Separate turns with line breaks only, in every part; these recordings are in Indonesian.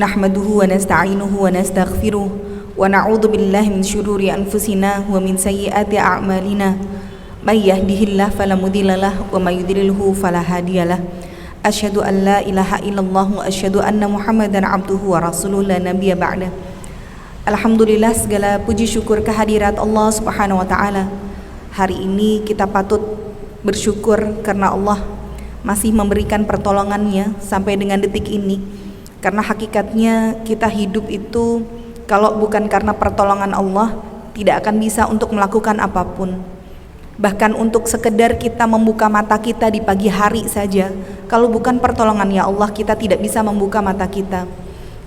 Nahmaduhu wa nasta'inuhu wa nastaghfiruh wa na'udzu billahi min syururi anfusina wa min sayyiati a'malina may yahdihillahu fala mudhillalah wa may yudhlilhu fala hadiyalah. Asyhadu an la ilaha illallah wa asyhadu anna Muhammadan abduhu wa rasuluhu la nabiyya ba'da. Alhamdulillah, segala puji syukur kehadirat Allah Subhanahu wa taala. Hari ini kita patut bersyukur karena Allah masih memberikan pertolongannya sampai dengan detik ini. Karena hakikatnya kita hidup itu kalau bukan karena pertolongan Allah tidak akan bisa untuk melakukan apapun. Bahkan untuk sekedar kita membuka mata kita di pagi hari saja, kalau bukan pertolongannya Allah kita tidak bisa membuka mata kita.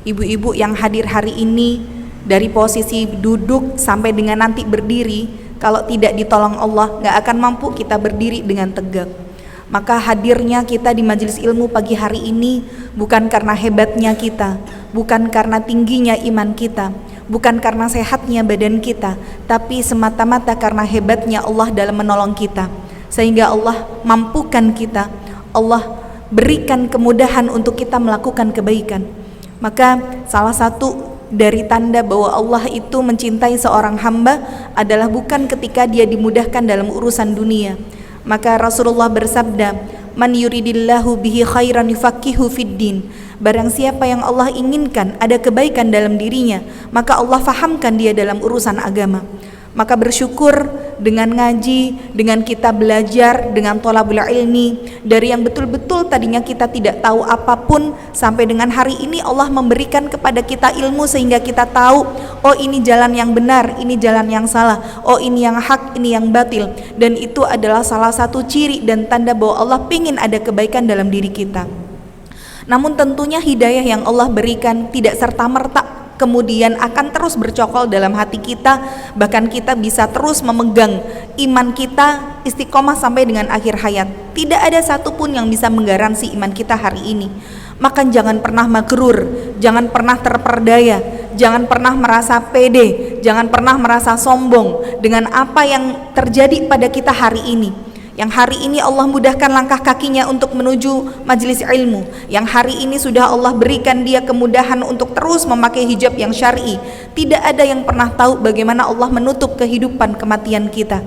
Ibu-ibu yang hadir hari ini dari posisi duduk sampai dengan nanti berdiri, kalau tidak ditolong Allah gak akan mampu kita berdiri dengan tegak. Maka hadirnya kita di majelis ilmu pagi hari ini bukan karena hebatnya kita, bukan karena tingginya iman kita, bukan karena sehatnya badan kita, tapi semata-mata karena hebatnya Allah dalam menolong kita. Sehingga Allah mampukan kita, Allah berikan kemudahan untuk kita melakukan kebaikan. Maka salah satu dari tanda bahwa Allah itu mencintai seorang hamba adalah bukan ketika dia dimudahkan dalam urusan dunia. Maka Rasulullah bersabda, man yuridillahu bihi khairan yufaqihu fiddin. Barang siapa yang Allah inginkan ada kebaikan dalam dirinya, maka Allah fahamkan dia dalam urusan agama. Maka bersyukur dengan ngaji, dengan kita belajar, dengan thalabul ilmi, dari yang betul-betul tadinya kita tidak tahu apapun, sampai dengan hari ini Allah memberikan kepada kita ilmu sehingga kita tahu, oh ini jalan yang benar, ini jalan yang salah, oh ini yang hak, ini yang batil. Dan itu adalah salah satu ciri dan tanda bahwa Allah ingin ada kebaikan dalam diri kita. Namun tentunya hidayah yang Allah berikan tidak serta-merta kemudian akan terus bercokol dalam hati kita, bahkan kita bisa terus memegang iman kita istiqomah sampai dengan akhir hayat. Tidak ada satupun yang bisa menggaransi iman kita hari ini. Maka jangan pernah magrur, jangan pernah terperdaya, jangan pernah merasa pede, jangan pernah merasa sombong dengan apa yang terjadi pada kita hari ini. Yang hari ini Allah mudahkan langkah kakinya untuk menuju majelis ilmu, yang hari ini sudah Allah berikan dia kemudahan untuk terus memakai hijab yang syar'i. Tidak ada yang pernah tahu bagaimana Allah menutup kehidupan kematian kita.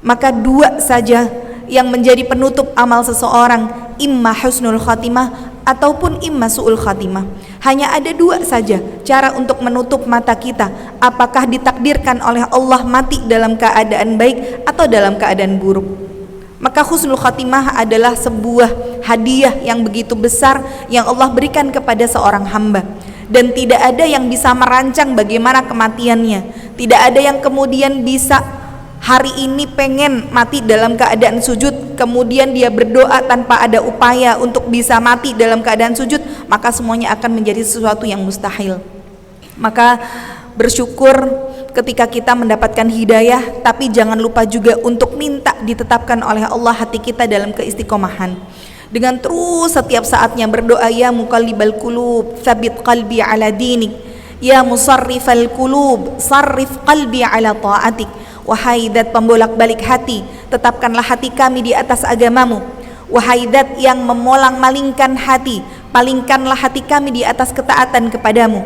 Maka dua saja yang menjadi penutup amal seseorang, imma husnul khatimah ataupun imma su'ul khatimah. Hanya ada dua saja cara untuk menutup mata kita, apakah ditakdirkan oleh Allah mati dalam keadaan baik atau dalam keadaan buruk. Maka husnul khatimah adalah sebuah hadiah yang begitu besar yang Allah berikan kepada seorang hamba. Dan tidak ada yang bisa merancang bagaimana kematiannya. Tidak ada yang kemudian bisa hari ini pengen mati dalam keadaan sujud, kemudian dia berdoa tanpa ada upaya untuk bisa mati dalam keadaan sujud, maka semuanya akan menjadi sesuatu yang mustahil. Maka bersyukur ketika kita mendapatkan hidayah, tapi jangan lupa juga untuk minta ditetapkan oleh Allah hati kita dalam keistiqomahan. Dengan terus setiap saatnya berdoa, ya muqallibal qulub tsabit qalbi ala dinik, ya musarrifal qulub sarrif qalbi ala ta'atik. Wahai zat pembolak-balik hati, tetapkanlah hati kami di atas agamamu. Wahai zat yang memolang-malingkan hati, palingkanlah hati kami di atas ketaatan kepadamu.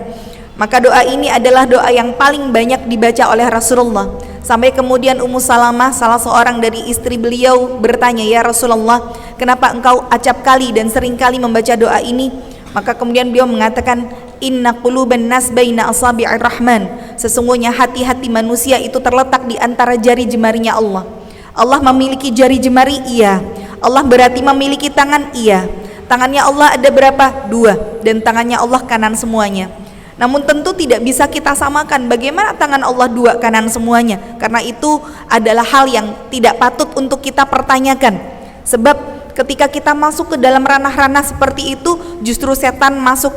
Maka doa ini adalah doa yang paling banyak dibaca oleh Rasulullah. Sampai kemudian Ummu Salamah, salah seorang dari istri beliau, bertanya, ya Rasulullah, kenapa engkau acap kali dan sering kali membaca doa ini? Maka kemudian beliau mengatakan, inna quluban nas baina asabi'ir rahman. Sesungguhnya hati-hati manusia itu terletak di antara jari jemarinya Allah. Allah memiliki jari jemari? Iya. Allah berarti memiliki tangan? Iya. Tangannya Allah ada berapa? Dua. Dan tangannya Allah kanan semuanya. Namun tentu tidak bisa kita samakan bagaimana tangan Allah dua kanan semuanya, karena itu adalah hal yang tidak patut untuk kita pertanyakan. Sebab ketika kita masuk ke dalam ranah-ranah seperti itu, justru setan masuk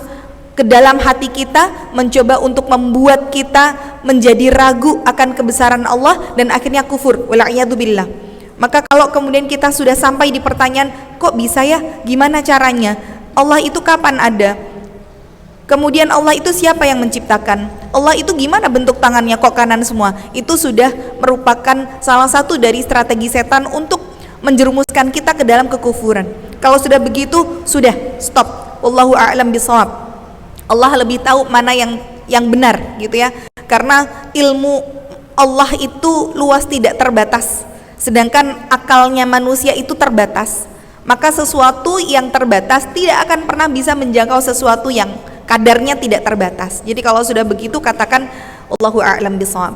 ke dalam hati kita, mencoba untuk membuat kita menjadi ragu akan kebesaran Allah dan akhirnya kufur, wala'iyadzubillah. Maka kalau kemudian kita sudah sampai di pertanyaan, kok bisa ya, gimana caranya, Allah itu kapan ada, kemudian Allah itu siapa yang menciptakan, Allah itu gimana bentuk tangannya kok kanan semua, itu sudah merupakan salah satu dari strategi setan untuk menjerumuskan kita ke dalam kekufuran. Kalau sudah begitu, sudah stop. Wallahu a'lam bishawab. Allah lebih tahu mana yang benar gitu ya. Karena ilmu Allah itu luas, tidak terbatas. Sedangkan akalnya manusia itu terbatas. Maka sesuatu yang terbatas tidak akan pernah bisa menjangkau sesuatu yang kadarnya tidak terbatas. Jadi kalau sudah begitu katakan Allahu a'lam bishawab.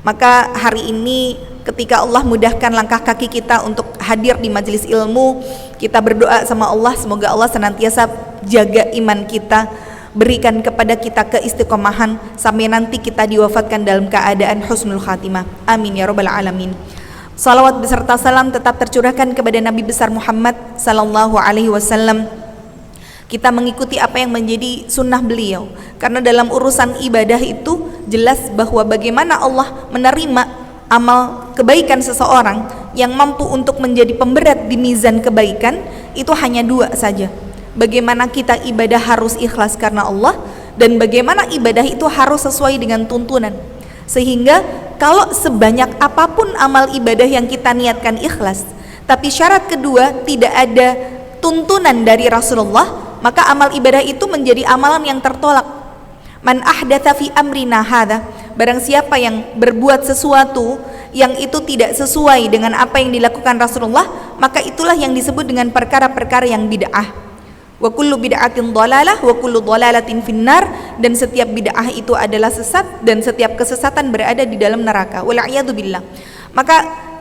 Maka hari ini ketika Allah mudahkan langkah kaki kita untuk hadir di majelis ilmu, kita berdoa sama Allah semoga Allah senantiasa jaga iman kita, berikan kepada kita keistiqomahan sampai nanti kita diwafatkan dalam keadaan husnul khatimah. Amin ya rabbal alamin. Salawat beserta salam tetap tercurahkan kepada Nabi besar Muhammad sallallahu alaihi wasallam. Kita mengikuti apa yang menjadi sunnah beliau, karena dalam urusan ibadah itu jelas bahwa bagaimana Allah menerima amal kebaikan seseorang yang mampu untuk menjadi pemberat di mizan kebaikan itu hanya dua saja. Bagaimana kita ibadah harus ikhlas karena Allah, dan bagaimana ibadah itu harus sesuai dengan tuntunan. Sehingga kalau sebanyak apapun amal ibadah yang kita niatkan ikhlas, tapi syarat kedua tidak ada tuntunan dari Rasulullah, maka amal ibadah itu menjadi amalan yang tertolak. Man ahdatsa fi amrina hadza, barang siapa yang berbuat sesuatu yang itu tidak sesuai dengan apa yang dilakukan Rasulullah, maka itulah yang disebut dengan perkara-perkara yang bid'ah. Wa kullu bid'atin dhalalah wa kullu dhalalatin finnar, dan setiap bid'ah itu adalah sesat dan setiap kesesatan berada di dalam neraka. Wal'iyadu billah. Maka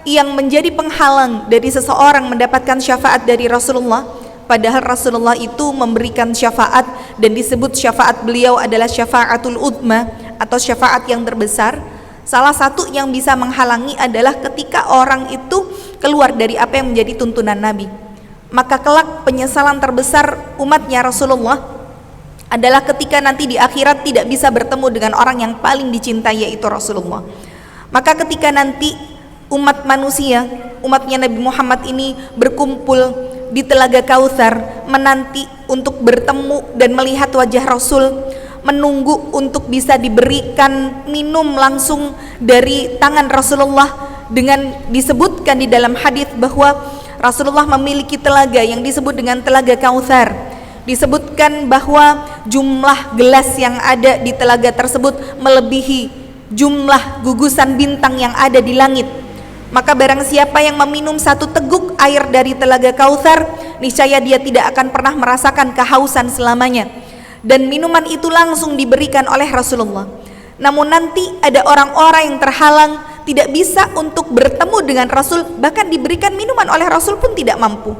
yang menjadi penghalang dari seseorang mendapatkan syafaat dari Rasulullah, padahal Rasulullah itu memberikan syafaat dan disebut syafaat beliau adalah syafaatul udma atau syafaat yang terbesar. Salah satu yang bisa menghalangi adalah ketika orang itu keluar dari apa yang menjadi tuntunan Nabi. Maka kelak penyesalan terbesar umatnya Rasulullah adalah ketika nanti di akhirat tidak bisa bertemu dengan orang yang paling dicintai, yaitu Rasulullah. Maka ketika nanti umat manusia, umatnya Nabi Muhammad ini berkumpul di Telaga Kautsar menanti untuk bertemu dan melihat wajah Rasul, menunggu untuk bisa diberikan minum langsung dari tangan Rasulullah, dengan disebutkan di dalam hadis bahwa Rasulullah memiliki telaga yang disebut dengan Telaga Kautsar. Disebutkan bahwa jumlah gelas yang ada di telaga tersebut melebihi jumlah gugusan bintang yang ada di langit. Maka barang siapa yang meminum satu teguk air dari Telaga Kautsar, niscaya dia tidak akan pernah merasakan kehausan selamanya. Dan minuman itu langsung diberikan oleh Rasulullah. Namun nanti ada orang-orang yang terhalang, tidak bisa untuk bertemu dengan Rasul, bahkan diberikan minuman oleh Rasul pun tidak mampu.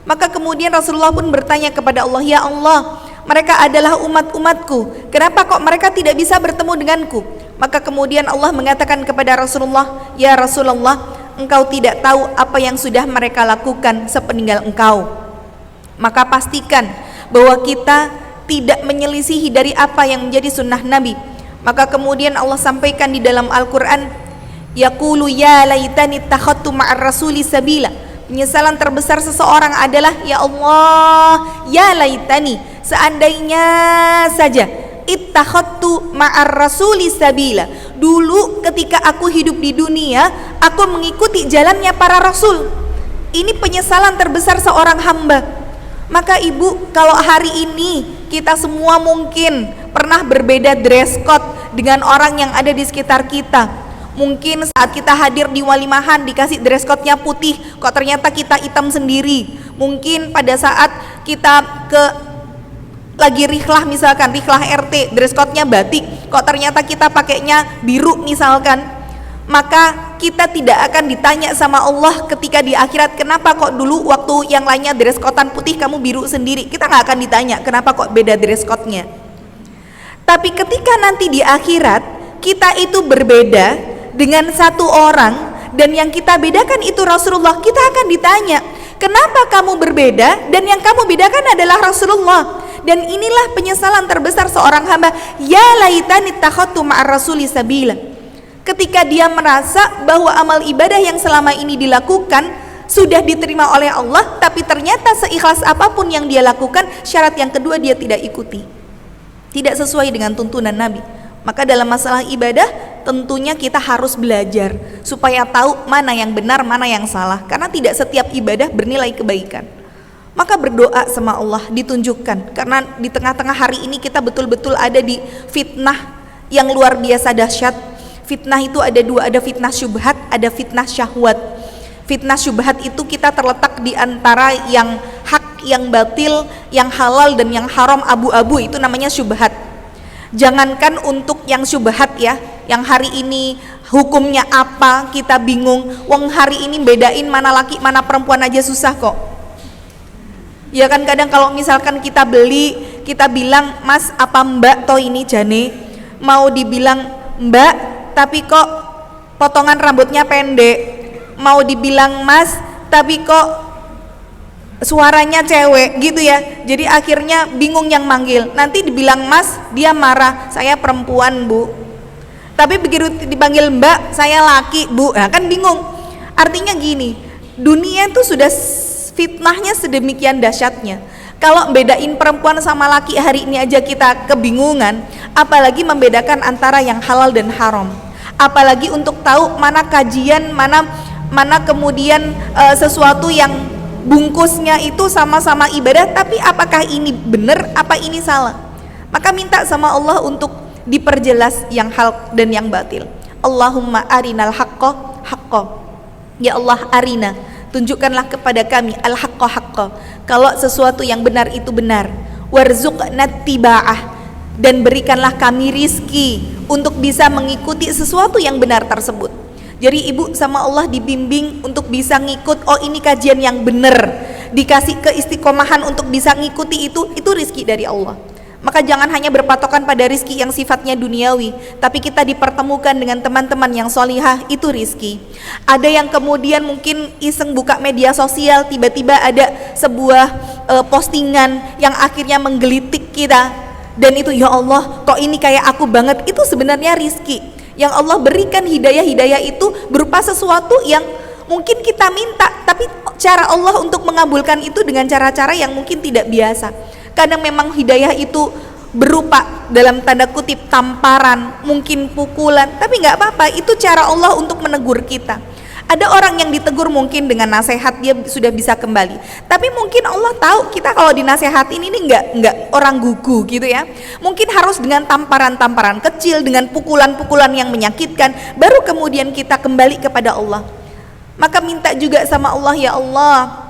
Maka kemudian Rasulullah pun bertanya kepada Allah, ya Allah, mereka adalah umat-umatku, kenapa kok mereka tidak bisa bertemu denganku? Maka kemudian Allah mengatakan kepada Rasulullah, ya Rasulullah, engkau tidak tahu apa yang sudah mereka lakukan sepeninggal engkau. Maka pastikan bahwa kita tidak menyelisihi dari apa yang menjadi sunnah Nabi. Maka kemudian Allah sampaikan di dalam Al-Quran, yaqulu ya laitani takhattu ma'ar rasuli sabila. Penyesalan terbesar seseorang adalah, ya Allah, ya laitani, seandainya saja ittakhattu ma'ar rasuli sabila, dulu ketika aku hidup di dunia aku mengikuti jalannya para rasul. Ini penyesalan terbesar seorang hamba. Maka ibu, kalau hari ini kita semua mungkin pernah berbeda dress code dengan orang yang ada di sekitar kita. Mungkin saat kita hadir di walimahan dikasih dress code-nya putih, kok ternyata kita hitam sendiri. Mungkin pada saat kita lagi rihlah, misalkan rihlah RT, dress code-nya batik, kok ternyata kita pakainya biru misalkan. Maka kita tidak akan ditanya sama Allah ketika di akhirat, kenapa kok dulu waktu yang lainnya dress code-an putih kamu biru sendiri. Kita nggak akan ditanya kenapa kok beda dress code-nya. Tapi ketika nanti di akhirat kita itu berbeda dengan satu orang, dan yang kita bedakan itu Rasulullah, kita akan ditanya, kenapa kamu berbeda dan yang kamu bedakan adalah Rasulullah. Dan inilah penyesalan terbesar seorang hamba, ya laitani takhattu ma'ar rasuli sabila. Ketika dia merasa bahwa amal ibadah yang selama ini dilakukan sudah diterima oleh Allah, tapi ternyata seikhlas apapun yang dia lakukan, syarat yang kedua dia tidak ikuti, tidak sesuai dengan tuntunan Nabi. Maka dalam masalah ibadah tentunya kita harus belajar supaya tahu mana yang benar, mana yang salah, karena tidak setiap ibadah bernilai kebaikan. Maka berdoa sama Allah, ditunjukkan. Karena di tengah-tengah hari ini kita betul-betul ada di fitnah yang luar biasa dahsyat. Fitnah itu ada dua, ada fitnah syubhat, ada fitnah syahwat. Fitnah syubhat itu kita terletak di antara yang hak, yang batil, yang halal dan yang haram, abu-abu, itu namanya syubhat. Jangankan untuk yang syubhat ya, yang hari ini hukumnya apa kita bingung. Wong hari ini bedain mana laki mana perempuan aja susah kok. Ya kan, kadang kalau misalkan kita beli, kita bilang mas apa mbak toh ini jane, mau dibilang mbak tapi kok potongan rambutnya pendek, mau dibilang mas tapi kok suaranya cewek gitu ya. Jadi akhirnya bingung yang manggil. Nanti dibilang mas, dia marah, saya perempuan bu. Tapi begitu dipanggil mbak, saya laki bu. Nah kan bingung. Artinya gini, dunia itu sudah fitnahnya sedemikian dahsyatnya. Kalau bedain perempuan sama laki hari ini aja kita kebingungan, apalagi membedakan antara yang halal dan haram. Apalagi untuk tahu mana kajian, mana kemudian sesuatu yang bungkusnya itu sama-sama ibadah, tapi apakah ini benar, apa ini salah? Maka minta sama Allah untuk diperjelas yang hak dan yang batil. Allahumma arinal haqqa haqqa. Ya Allah, arina, tunjukkanlah kepada kami al-haqqa haqqa, kalau sesuatu yang benar itu benar. Warzuqna tiba'ah, dan berikanlah kami rizki untuk bisa mengikuti sesuatu yang benar tersebut. Jadi ibu sama Allah dibimbing untuk bisa ngikut, oh ini kajian yang benar, dikasih keistiqomahan untuk bisa ngikuti itu rizki dari Allah. Maka jangan hanya berpatokan pada rizki yang sifatnya duniawi, tapi kita dipertemukan dengan teman-teman yang solihah, itu rizki. Ada yang kemudian mungkin iseng buka media sosial, tiba-tiba ada sebuah postingan yang akhirnya menggelitik kita, dan itu ya Allah kok ini kayak aku banget, itu sebenarnya rizki yang Allah berikan. Hidayah itu berupa sesuatu yang mungkin kita minta, tapi cara Allah untuk mengabulkan itu dengan cara-cara yang mungkin tidak biasa. Kadang memang hidayah itu berupa dalam tanda kutip tamparan, mungkin pukulan, tapi nggak apa-apa, itu cara Allah untuk menegur kita. Ada orang yang ditegur mungkin dengan nasihat dia sudah bisa kembali, tapi mungkin Allah tahu kita kalau dinasehatin ini nggak orang gugu gitu ya. Mungkin harus dengan tamparan-tamparan kecil, dengan pukulan-pukulan yang menyakitkan, baru kemudian kita kembali kepada Allah. Maka minta juga sama Allah, ya Allah,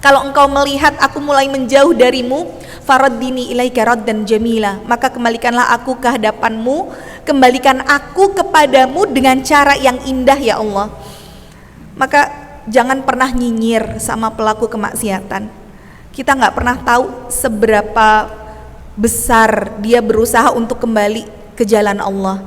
kalau engkau melihat aku mulai menjauh darimu, faraddini ilaika raddan jamila, maka kembalikanlah aku ke hadapanmu, kembalikan aku kepadamu dengan cara yang indah ya Allah. Maka jangan pernah nyinyir sama pelaku kemaksiatan. Kita nggak pernah tahu seberapa besar dia berusaha untuk kembali ke jalan Allah.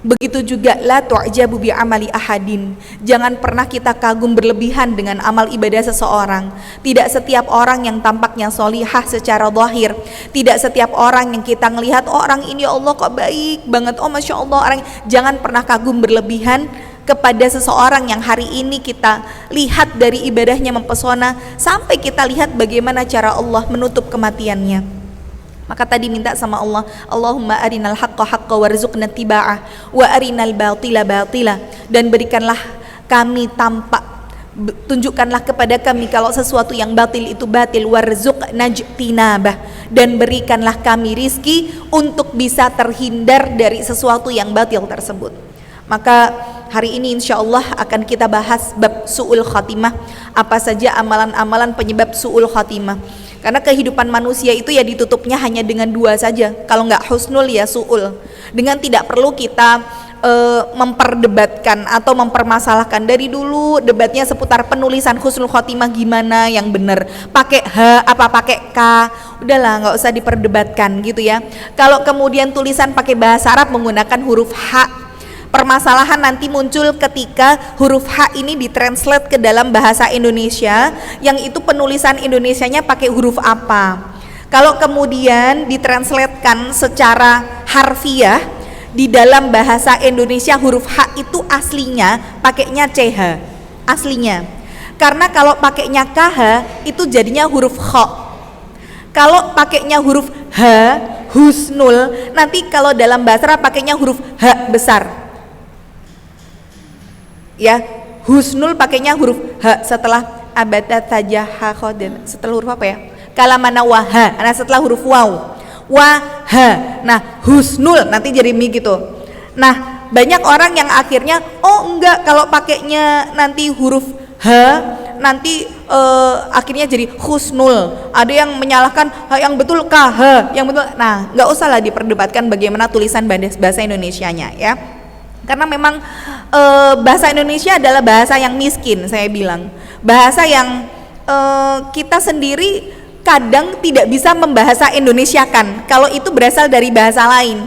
Begitu juga la tu'jabu bi amali ahadin. Jangan pernah kita kagum berlebihan dengan amal ibadah seseorang. Tidak setiap orang yang tampaknya solihah secara zahir, tidak setiap orang yang kita ngelihat, oh orang ini ya Allah kok baik banget, oh masya Allah orang. Jangan pernah kagum berlebihan kepada seseorang yang hari ini kita lihat dari ibadahnya mempesona, sampai kita lihat bagaimana cara Allah menutup kematiannya. Maka tadi minta sama Allah, Allahumma arinal haqqa haqqa warzuqna tiba'ah wa arinal batila batila, dan berikanlah kami tampak, tunjukkanlah kepada kami kalau sesuatu yang batil itu batil, warzuqna jinabah, dan berikanlah kami rizki untuk bisa terhindar dari sesuatu yang batil tersebut. Maka hari ini insya Allah akan kita bahas bab su'ul khatimah, apa saja amalan-amalan penyebab su'ul khatimah. Karena kehidupan manusia itu ya ditutupnya hanya dengan dua saja, kalau nggak husnul ya su'ul. Dengan tidak perlu kita memperdebatkan atau mempermasalahkan. Dari dulu debatnya seputar penulisan husnul khatimah gimana yang benar, pakai H apa pakai K, udahlah nggak usah diperdebatkan gitu ya. Kalau kemudian tulisan pakai bahasa Arab menggunakan huruf H, permasalahan nanti muncul ketika huruf H ini ditranslate ke dalam bahasa Indonesia, yang itu penulisan Indonesianya pakai huruf apa. Kalau kemudian ditranslatekan secara harfiah di dalam bahasa Indonesia, huruf H itu aslinya pakainya CH aslinya. Karena kalau pakainya KH itu jadinya huruf Kh. Kalau pakainya huruf H, husnul, nanti kalau dalam bahasa Arab pakainya huruf H besar. Ya, husnul pakainya huruf H setelah abadat saja hakhoden, setelah huruf apa ya? Kalamana waha, nah setelah huruf waw. Waha, nah husnul nanti jadi mi gitu. Nah banyak orang yang akhirnya oh enggak, kalau pakainya nanti huruf h nanti akhirnya jadi husnul. Ada yang menyalahkan yang betul kah, yang betul. Nah nggak usah lah diperdebatkan bagaimana tulisan bahasa Indonesianya ya, karena memang bahasa Indonesia adalah bahasa yang miskin. Saya bilang bahasa yang kita sendiri kadang tidak bisa membahasa Indonesiakan kalau itu berasal dari bahasa lain.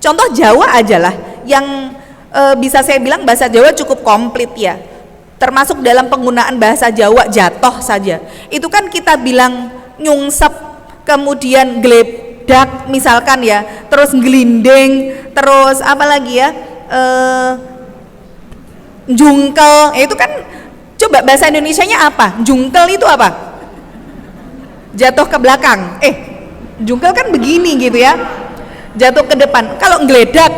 Contoh Jawa aja lah yang bisa saya bilang bahasa Jawa cukup komplit ya, termasuk dalam penggunaan bahasa Jawa jatuh saja itu kan kita bilang nyungsep, kemudian geledak misalkan ya, terus gelinding, terus apa lagi ya, jungkel, itu kan coba bahasa Indonesianya apa? Jungkel itu apa? Jatuh ke belakang. Jungkel kan begini gitu ya, jatuh ke depan. Kalau geledak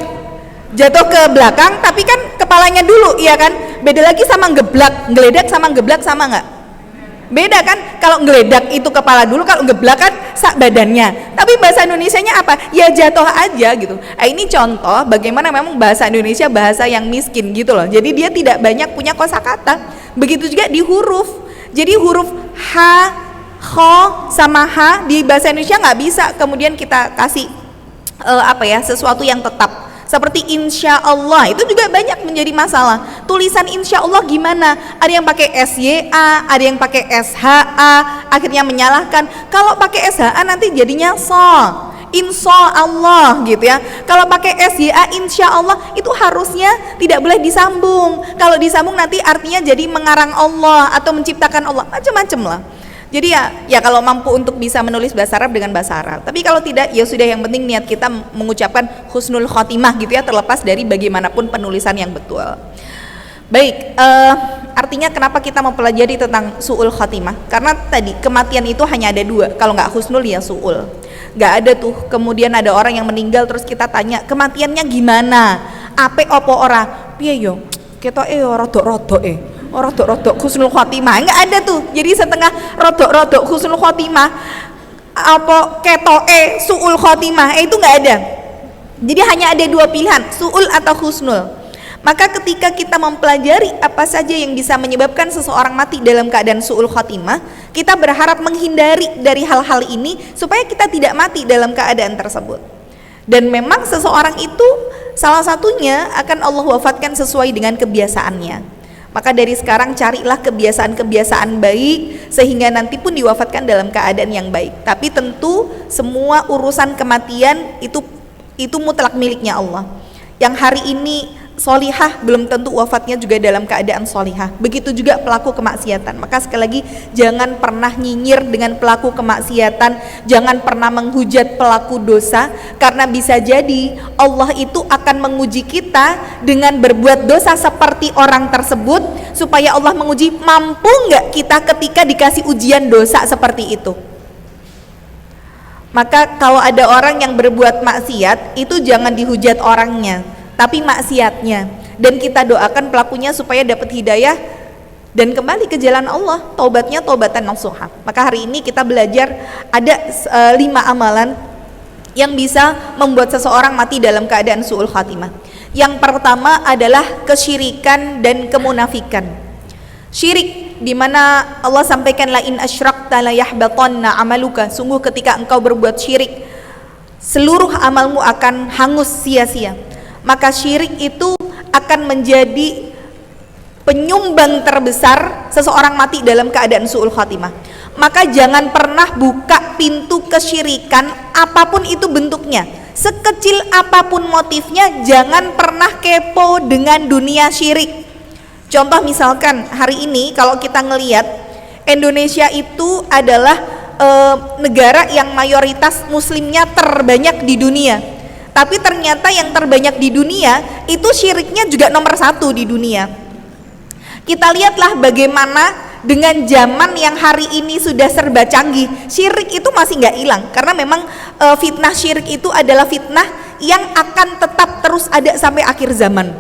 jatuh ke belakang tapi kan kepalanya dulu, iya kan? Beda lagi sama geblak. Geledak sama geblak sama nggak? Beda kan? Kalau geledak itu kepala dulu, kalau geblak kan sak badannya. Tapi bahasa Indonesianya apa? Ya jatuh aja gitu. Ini contoh bagaimana memang bahasa Indonesia bahasa yang miskin gitu loh. Jadi dia tidak banyak punya kosakata. Begitu juga di huruf. Jadi huruf h, kho sama h di bahasa Indonesia nggak bisa kemudian kita kasih sesuatu yang tetap. Seperti insya Allah itu juga banyak menjadi masalah. Tulisan insya Allah gimana? Ada yang pakai SYA, ada yang pakai SHA, akhirnya menyalahkan. Kalau pakai SHA nanti jadinya insya Allah gitu ya. Kalau pakai SYA insya Allah itu harusnya tidak boleh disambung. Kalau disambung nanti artinya jadi mengarang Allah atau menciptakan Allah, macam-macam lah. Jadi ya kalau mampu untuk bisa menulis bahasa Arab dengan bahasa Arab. Tapi kalau tidak ya sudah, yang penting niat kita mengucapkan husnul khotimah gitu ya, terlepas dari bagaimanapun penulisan yang betul. Baik, artinya kenapa kita mempelajari tentang su'ul khotimah? Karena tadi kematian itu hanya ada dua, kalau nggak husnul ya su'ul. Nggak ada tuh kemudian ada orang yang meninggal terus kita tanya kematiannya gimana? Ape opo ora? Piye yo? Kita rodok-rodok rodok-rodok husnul khotimah, enggak ada tuh. Jadi setengah rodok-rodok husnul khotimah apa ketoke suul khotimah, itu enggak ada. Jadi hanya ada dua pilihan, suul atau husnul. Maka ketika kita mempelajari apa saja yang bisa menyebabkan seseorang mati dalam keadaan suul khotimah, kita berharap menghindari dari hal-hal ini supaya kita tidak mati dalam keadaan tersebut. Dan memang seseorang itu salah satunya akan Allah wafatkan sesuai dengan kebiasaannya. Maka dari sekarang carilah kebiasaan-kebiasaan baik sehingga nanti pun diwafatkan dalam keadaan yang baik. Tapi tentu semua urusan kematian itu mutlak miliknya Allah. Yang hari ini solihah belum tentu wafatnya juga dalam keadaan solihah. Begitu juga pelaku kemaksiatan. Maka sekali lagi jangan pernah nyinyir dengan pelaku kemaksiatan, jangan pernah menghujat pelaku dosa, karena bisa jadi Allah itu akan menguji kita dengan berbuat dosa seperti orang tersebut, supaya Allah menguji mampu nggak kita ketika dikasih ujian dosa seperti itu. Maka kalau ada orang yang berbuat maksiat, itu jangan dihujat orangnya, tapi maksiatnya, dan kita doakan pelakunya supaya dapat hidayah dan kembali ke jalan Allah, taubatnya taubatan nasuha. Maka hari ini kita belajar ada 5 amalan yang bisa membuat seseorang mati dalam keadaan su'ul khatimah. Yang pertama adalah kesyirikan dan kemunafikan. Syirik, di mana Allah sampaikan la in asyrakta la yahbatanna amaluka, sungguh ketika engkau berbuat syirik seluruh amalmu akan hangus sia-sia. Maka syirik itu akan menjadi penyumbang terbesar seseorang mati dalam keadaan su'ul khatimah. Maka jangan pernah buka pintu kesyirikan apapun itu bentuknya, sekecil apapun motifnya. Jangan pernah kepo dengan dunia syirik. Contoh misalkan hari ini kalau kita ngelihat Indonesia itu adalah negara yang mayoritas muslimnya terbanyak di dunia, tapi ternyata yang terbanyak di dunia itu syiriknya juga nomor 1 di dunia. Kita lihatlah bagaimana dengan zaman yang hari ini sudah serba canggih, syirik itu masih nggak hilang, karena memang fitnah syirik itu adalah fitnah yang akan tetap terus ada sampai akhir zaman.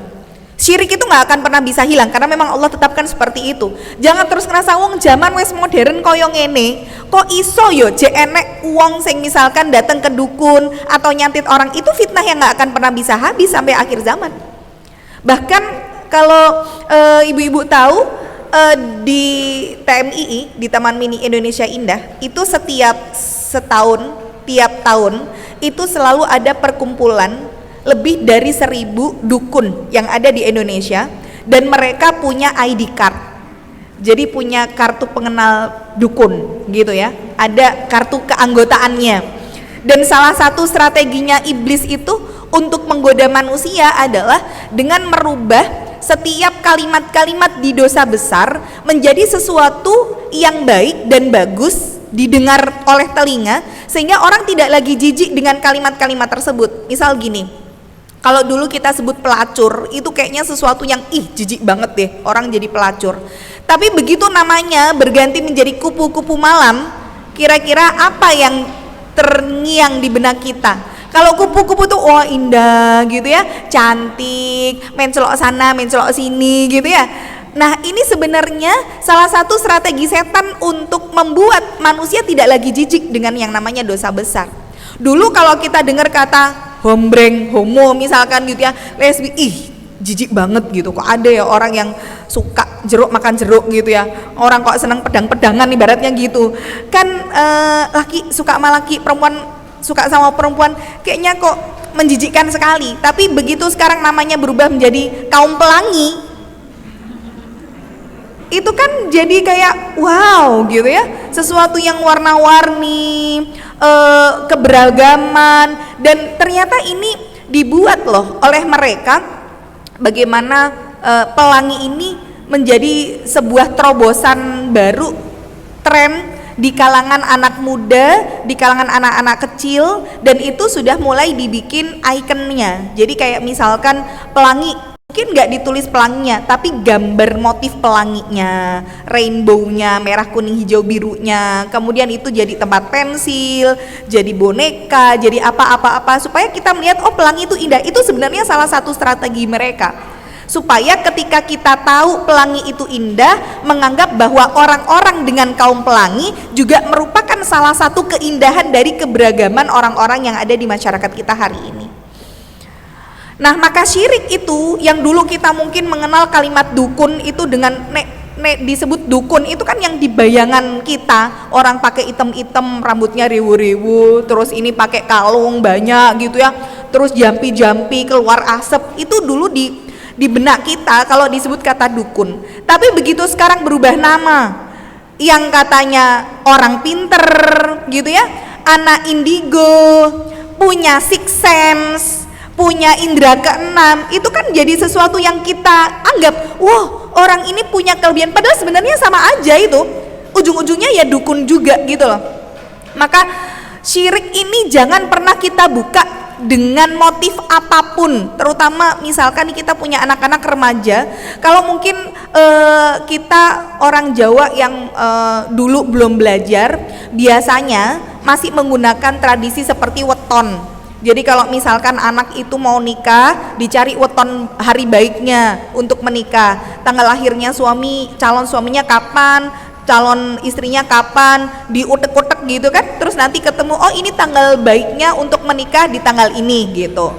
Syirik itu nggak akan pernah bisa hilang karena memang Allah tetapkan seperti itu. Jangan terus ngerasa wong zaman wes modern koyo ngene, kok iso yo jek enek wong sing misalkan datang ke dukun atau nyantit orang, itu fitnah yang nggak akan pernah bisa habis sampai akhir zaman. Bahkan kalau ibu-ibu tahu di TMII, di Taman Mini Indonesia Indah, itu tiap tahun itu selalu ada perkumpulan lebih dari 1000 dukun yang ada di Indonesia, dan mereka punya ID card. Jadi punya kartu pengenal dukun gitu ya. Ada kartu keanggotaannya. Dan salah satu strateginya iblis itu untuk menggoda manusia adalah dengan merubah setiap kalimat-kalimat di dosa besar menjadi sesuatu yang baik dan bagus didengar oleh telinga, sehingga orang tidak lagi jijik dengan kalimat-kalimat tersebut. Misal gini, kalau dulu kita sebut pelacur, itu kayaknya sesuatu yang jijik banget deh, orang jadi pelacur. Tapi begitu namanya berganti menjadi kupu-kupu malam, kira-kira apa yang terngiang di benak kita? Kalau kupu-kupu tuh indah gitu ya, cantik, mencelok sana, mencelok sini gitu ya. Nah, ini sebenarnya salah satu strategi setan untuk membuat manusia tidak lagi jijik dengan yang namanya dosa besar. Dulu kalau kita dengar kata hombreng, homo misalkan gitu ya, lesbi, jijik banget gitu. Kok ada ya orang yang suka jeruk makan jeruk gitu ya, orang kok seneng pedang-pedangan ibaratnya gitu kan. Laki suka sama laki, perempuan suka sama perempuan, kayaknya kok menjijikkan sekali. Tapi begitu sekarang namanya berubah menjadi kaum pelangi, itu kan jadi kayak wow gitu ya, sesuatu yang warna-warni, keberagaman, dan ternyata ini dibuat loh oleh mereka. Bagaimana pelangi ini menjadi sebuah terobosan baru, tren di kalangan anak muda, di kalangan anak-anak kecil, dan itu sudah mulai dibikin ikonnya. Jadi kayak misalkan pelangi, mungkin nggak ditulis pelanginya, tapi gambar motif pelanginya, rainbow-nya, merah kuning hijau birunya, kemudian itu jadi tempat pensil, jadi boneka, jadi apa-apa supaya kita melihat oh pelangi itu indah. Itu sebenarnya salah satu strategi mereka, supaya ketika kita tahu pelangi itu indah, menganggap bahwa orang-orang dengan kaum pelangi juga merupakan salah satu keindahan dari keberagaman orang-orang yang ada di masyarakat kita hari ini. Nah, maka syirik itu yang dulu kita mungkin mengenal kalimat dukun itu dengan disebut dukun itu kan yang di bayangan kita, orang pakai item-item, rambutnya riwu-riwu, terus ini pakai kalung banyak gitu ya, terus jampi-jampi keluar asap, itu dulu di benak kita kalau disebut kata dukun. Tapi begitu sekarang berubah nama, yang katanya orang pinter gitu ya, anak indigo, punya six sense, punya indera keenam, itu kan jadi sesuatu yang kita anggap wah orang ini punya kelebihan, padahal sebenarnya sama aja, itu ujung-ujungnya ya dukun juga gitu loh. Maka syirik ini jangan pernah kita buka dengan motif apapun, terutama misalkan kita punya anak-anak remaja. Kalau mungkin kita orang Jawa yang dulu belum belajar, biasanya masih menggunakan tradisi seperti weton. Jadi kalau misalkan anak itu mau nikah, dicari weton hari baiknya untuk menikah, tanggal lahirnya calon suaminya kapan, calon istrinya kapan, diutek-utek gitu kan, terus nanti ketemu oh ini tanggal baiknya untuk menikah di tanggal ini gitu.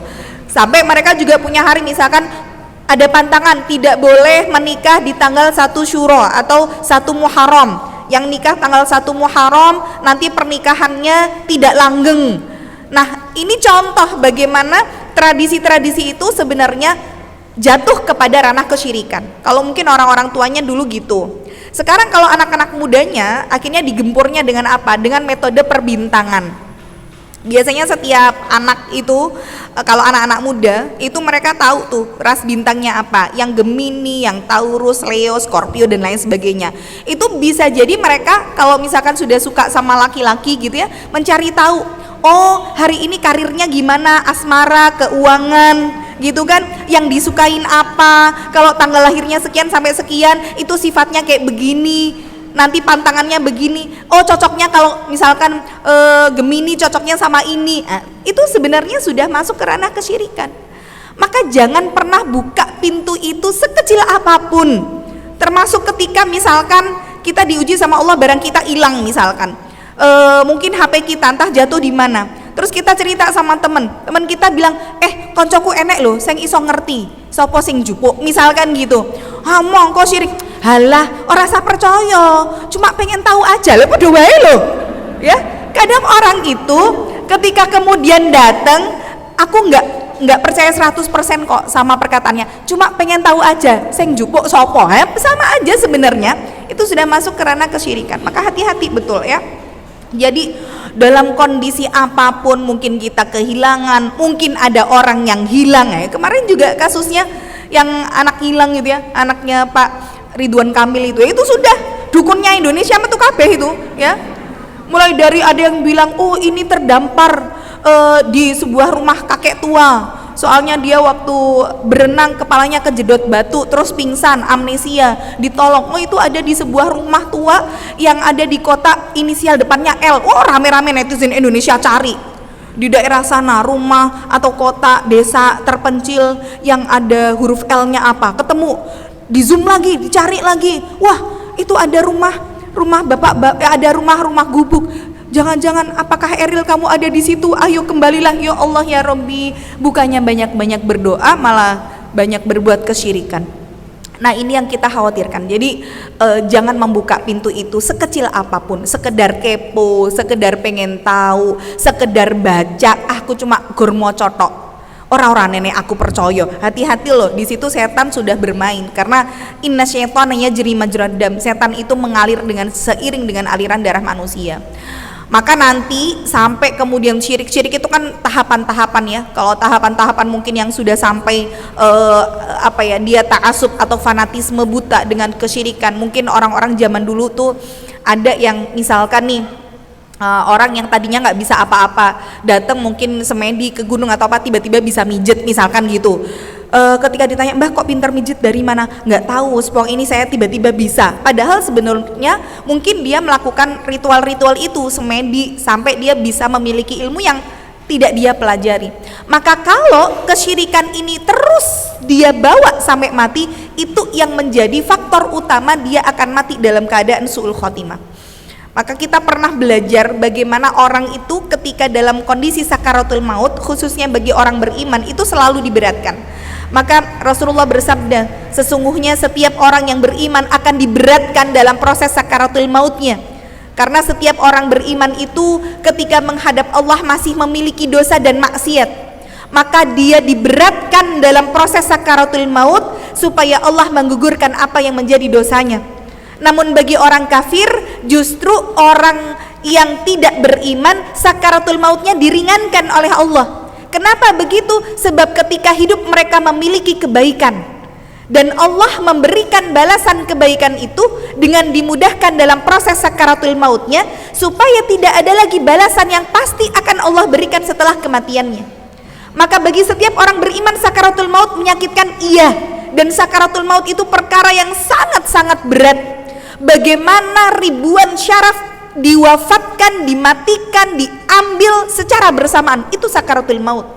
Sampai mereka juga punya hari, misalkan ada pantangan tidak boleh menikah di tanggal 1 Syuro atau 1 Muharram, yang nikah tanggal 1 Muharram nanti pernikahannya tidak langgeng. Nah, ini contoh bagaimana tradisi-tradisi itu sebenarnya jatuh kepada ranah kesyirikan. Kalau mungkin orang-orang tuanya dulu gitu. Sekarang kalau anak-anak mudanya akhirnya digempurnya dengan apa? Dengan metode perbintangan. Biasanya setiap anak itu, kalau anak-anak muda itu mereka tahu tuh ras bintangnya apa, yang Gemini, yang Taurus, Leo, Scorpio dan lain sebagainya. Itu bisa jadi mereka kalau misalkan sudah suka sama laki-laki gitu ya, mencari tahu, oh hari ini karirnya gimana, asmara, keuangan gitu kan, yang disukain apa, kalau tanggal lahirnya sekian sampai sekian itu sifatnya kayak begini, nanti pantangannya begini, oh cocoknya kalau misalkan Gemini cocoknya sama ini. Itu sebenarnya sudah masuk ke ranah kesyirikan. Maka jangan pernah buka pintu itu sekecil apapun. Termasuk ketika misalkan kita diuji sama Allah, barang kita hilang misalkan, mungkin HP kita entah jatuh di mana, terus kita cerita sama temen kita bilang, koncoku enek loh sing iso ngerti sopo sing jupuk misalkan gitu. Mongko syirik. Halah, ora usah percaya, cuma pengen tahu aja lho, padha wae lho. Ya, kadang orang itu ketika kemudian datang, aku nggak percaya 100% kok sama perkataannya, cuma pengen tahu aja sing jupuk sopo. Sama aja sebenarnya, itu sudah masuk ke ranah kesyirikan. Maka hati-hati betul ya. Jadi dalam kondisi apapun, mungkin kita kehilangan, mungkin ada orang yang hilang ya. Kemarin juga kasusnya yang anak hilang gitu ya, anaknya Pak Ridwan Kamil itu sudah dukunnya Indonesia metu kabeh itu ya. Mulai dari ada yang bilang, oh ini terdampar di sebuah rumah kakek tua, soalnya dia waktu berenang kepalanya kejedot batu terus pingsan, amnesia, ditolong. Oh itu ada di sebuah rumah tua yang ada di kota inisial depannya L. Oh rame-rame netizen Indonesia cari di daerah sana rumah atau kota desa terpencil yang ada huruf L-nya apa, ketemu, di zoom lagi, dicari lagi, wah itu ada rumah bapak, ada rumah gubuk. Jangan-jangan apakah Eril kamu ada di situ? Ayo kembalilah ya Allah ya Rabbi. Bukannya banyak-banyak berdoa, malah banyak berbuat kesyirikan. Nah ini yang kita khawatirkan. Jadi jangan membuka pintu itu sekecil apapun, sekedar kepo, sekedar pengen tahu, sekedar baca. Aku cuma gur mau cotok. Orang-orang nenek aku percaya. Hati-hati loh, di situ setan sudah bermain. Karena inna syaitana yajri majrad dam. Setan itu mengalir dengan seiring dengan aliran darah manusia. Maka nanti sampai kemudian syirik itu kan tahapan-tahapan ya. Kalau tahapan-tahapan mungkin yang sudah sampai dia ta'assub atau fanatisme buta dengan kesyirikan. Mungkin orang-orang zaman dulu tuh ada yang misalkan nih, orang yang tadinya nggak bisa apa-apa, datang mungkin semedi ke gunung atau apa, tiba-tiba bisa mijet misalkan gitu. Ketika ditanya, Mbah kok pintar mijet dari mana? Nggak tahu, sepong ini saya tiba-tiba bisa. Padahal sebenarnya mungkin dia melakukan ritual-ritual itu semedi sampai dia bisa memiliki ilmu yang tidak dia pelajari. Maka kalau kesyirikan ini terus dia bawa sampai mati, itu yang menjadi faktor utama dia akan mati dalam keadaan su'ul khotimah. Maka kita pernah belajar bagaimana orang itu ketika dalam kondisi sakaratul maut, khususnya bagi orang beriman, itu selalu diberatkan. Maka Rasulullah bersabda, sesungguhnya setiap orang yang beriman akan diberatkan dalam proses sakaratul mautnya. Karena setiap orang beriman itu ketika menghadap Allah masih memiliki dosa dan maksiat, maka dia diberatkan dalam proses sakaratul maut supaya Allah menggugurkan apa yang menjadi dosanya. Namun bagi orang kafir, justru orang yang tidak beriman, sakaratul mautnya diringankan oleh Allah. Kenapa begitu? Sebab ketika hidup mereka memiliki kebaikan, dan Allah memberikan balasan kebaikan itu dengan dimudahkan dalam proses sakaratul mautnya, supaya tidak ada lagi balasan yang pasti akan Allah berikan setelah kematiannya. Maka bagi setiap orang beriman, sakaratul maut menyakitkan, iya, dan sakaratul maut itu perkara yang sangat-sangat berat. Bagaimana ribuan syaraf diwafatkan, dimatikan, diambil secara bersamaan, itu sakaratul maut.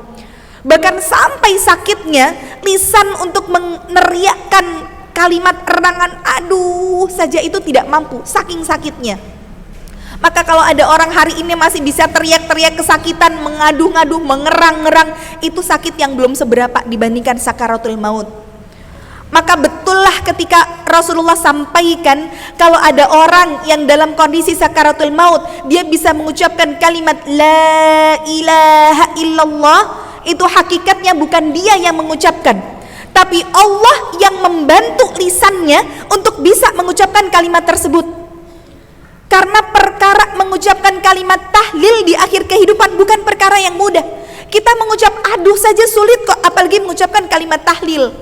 Bahkan sampai sakitnya lisan untuk meneriakkan kalimat erangan aduh saja itu tidak mampu, saking sakitnya. Maka kalau ada orang hari ini masih bisa teriak-teriak kesakitan, mengaduh-ngaduh, mengerang-ngerang, itu sakit yang belum seberapa dibandingkan sakaratul maut. Maka betullah ketika Rasulullah sampaikan, kalau ada orang yang dalam kondisi sakaratul maut, dia bisa mengucapkan kalimat la ilaha illallah, itu hakikatnya bukan dia yang mengucapkan, tapi Allah yang membantu lisannya untuk bisa mengucapkan kalimat tersebut. Karena perkara mengucapkan kalimat tahlil di akhir kehidupan bukan perkara yang mudah. Kita mengucap aduh saja sulit kok, apalagi mengucapkan kalimat tahlil.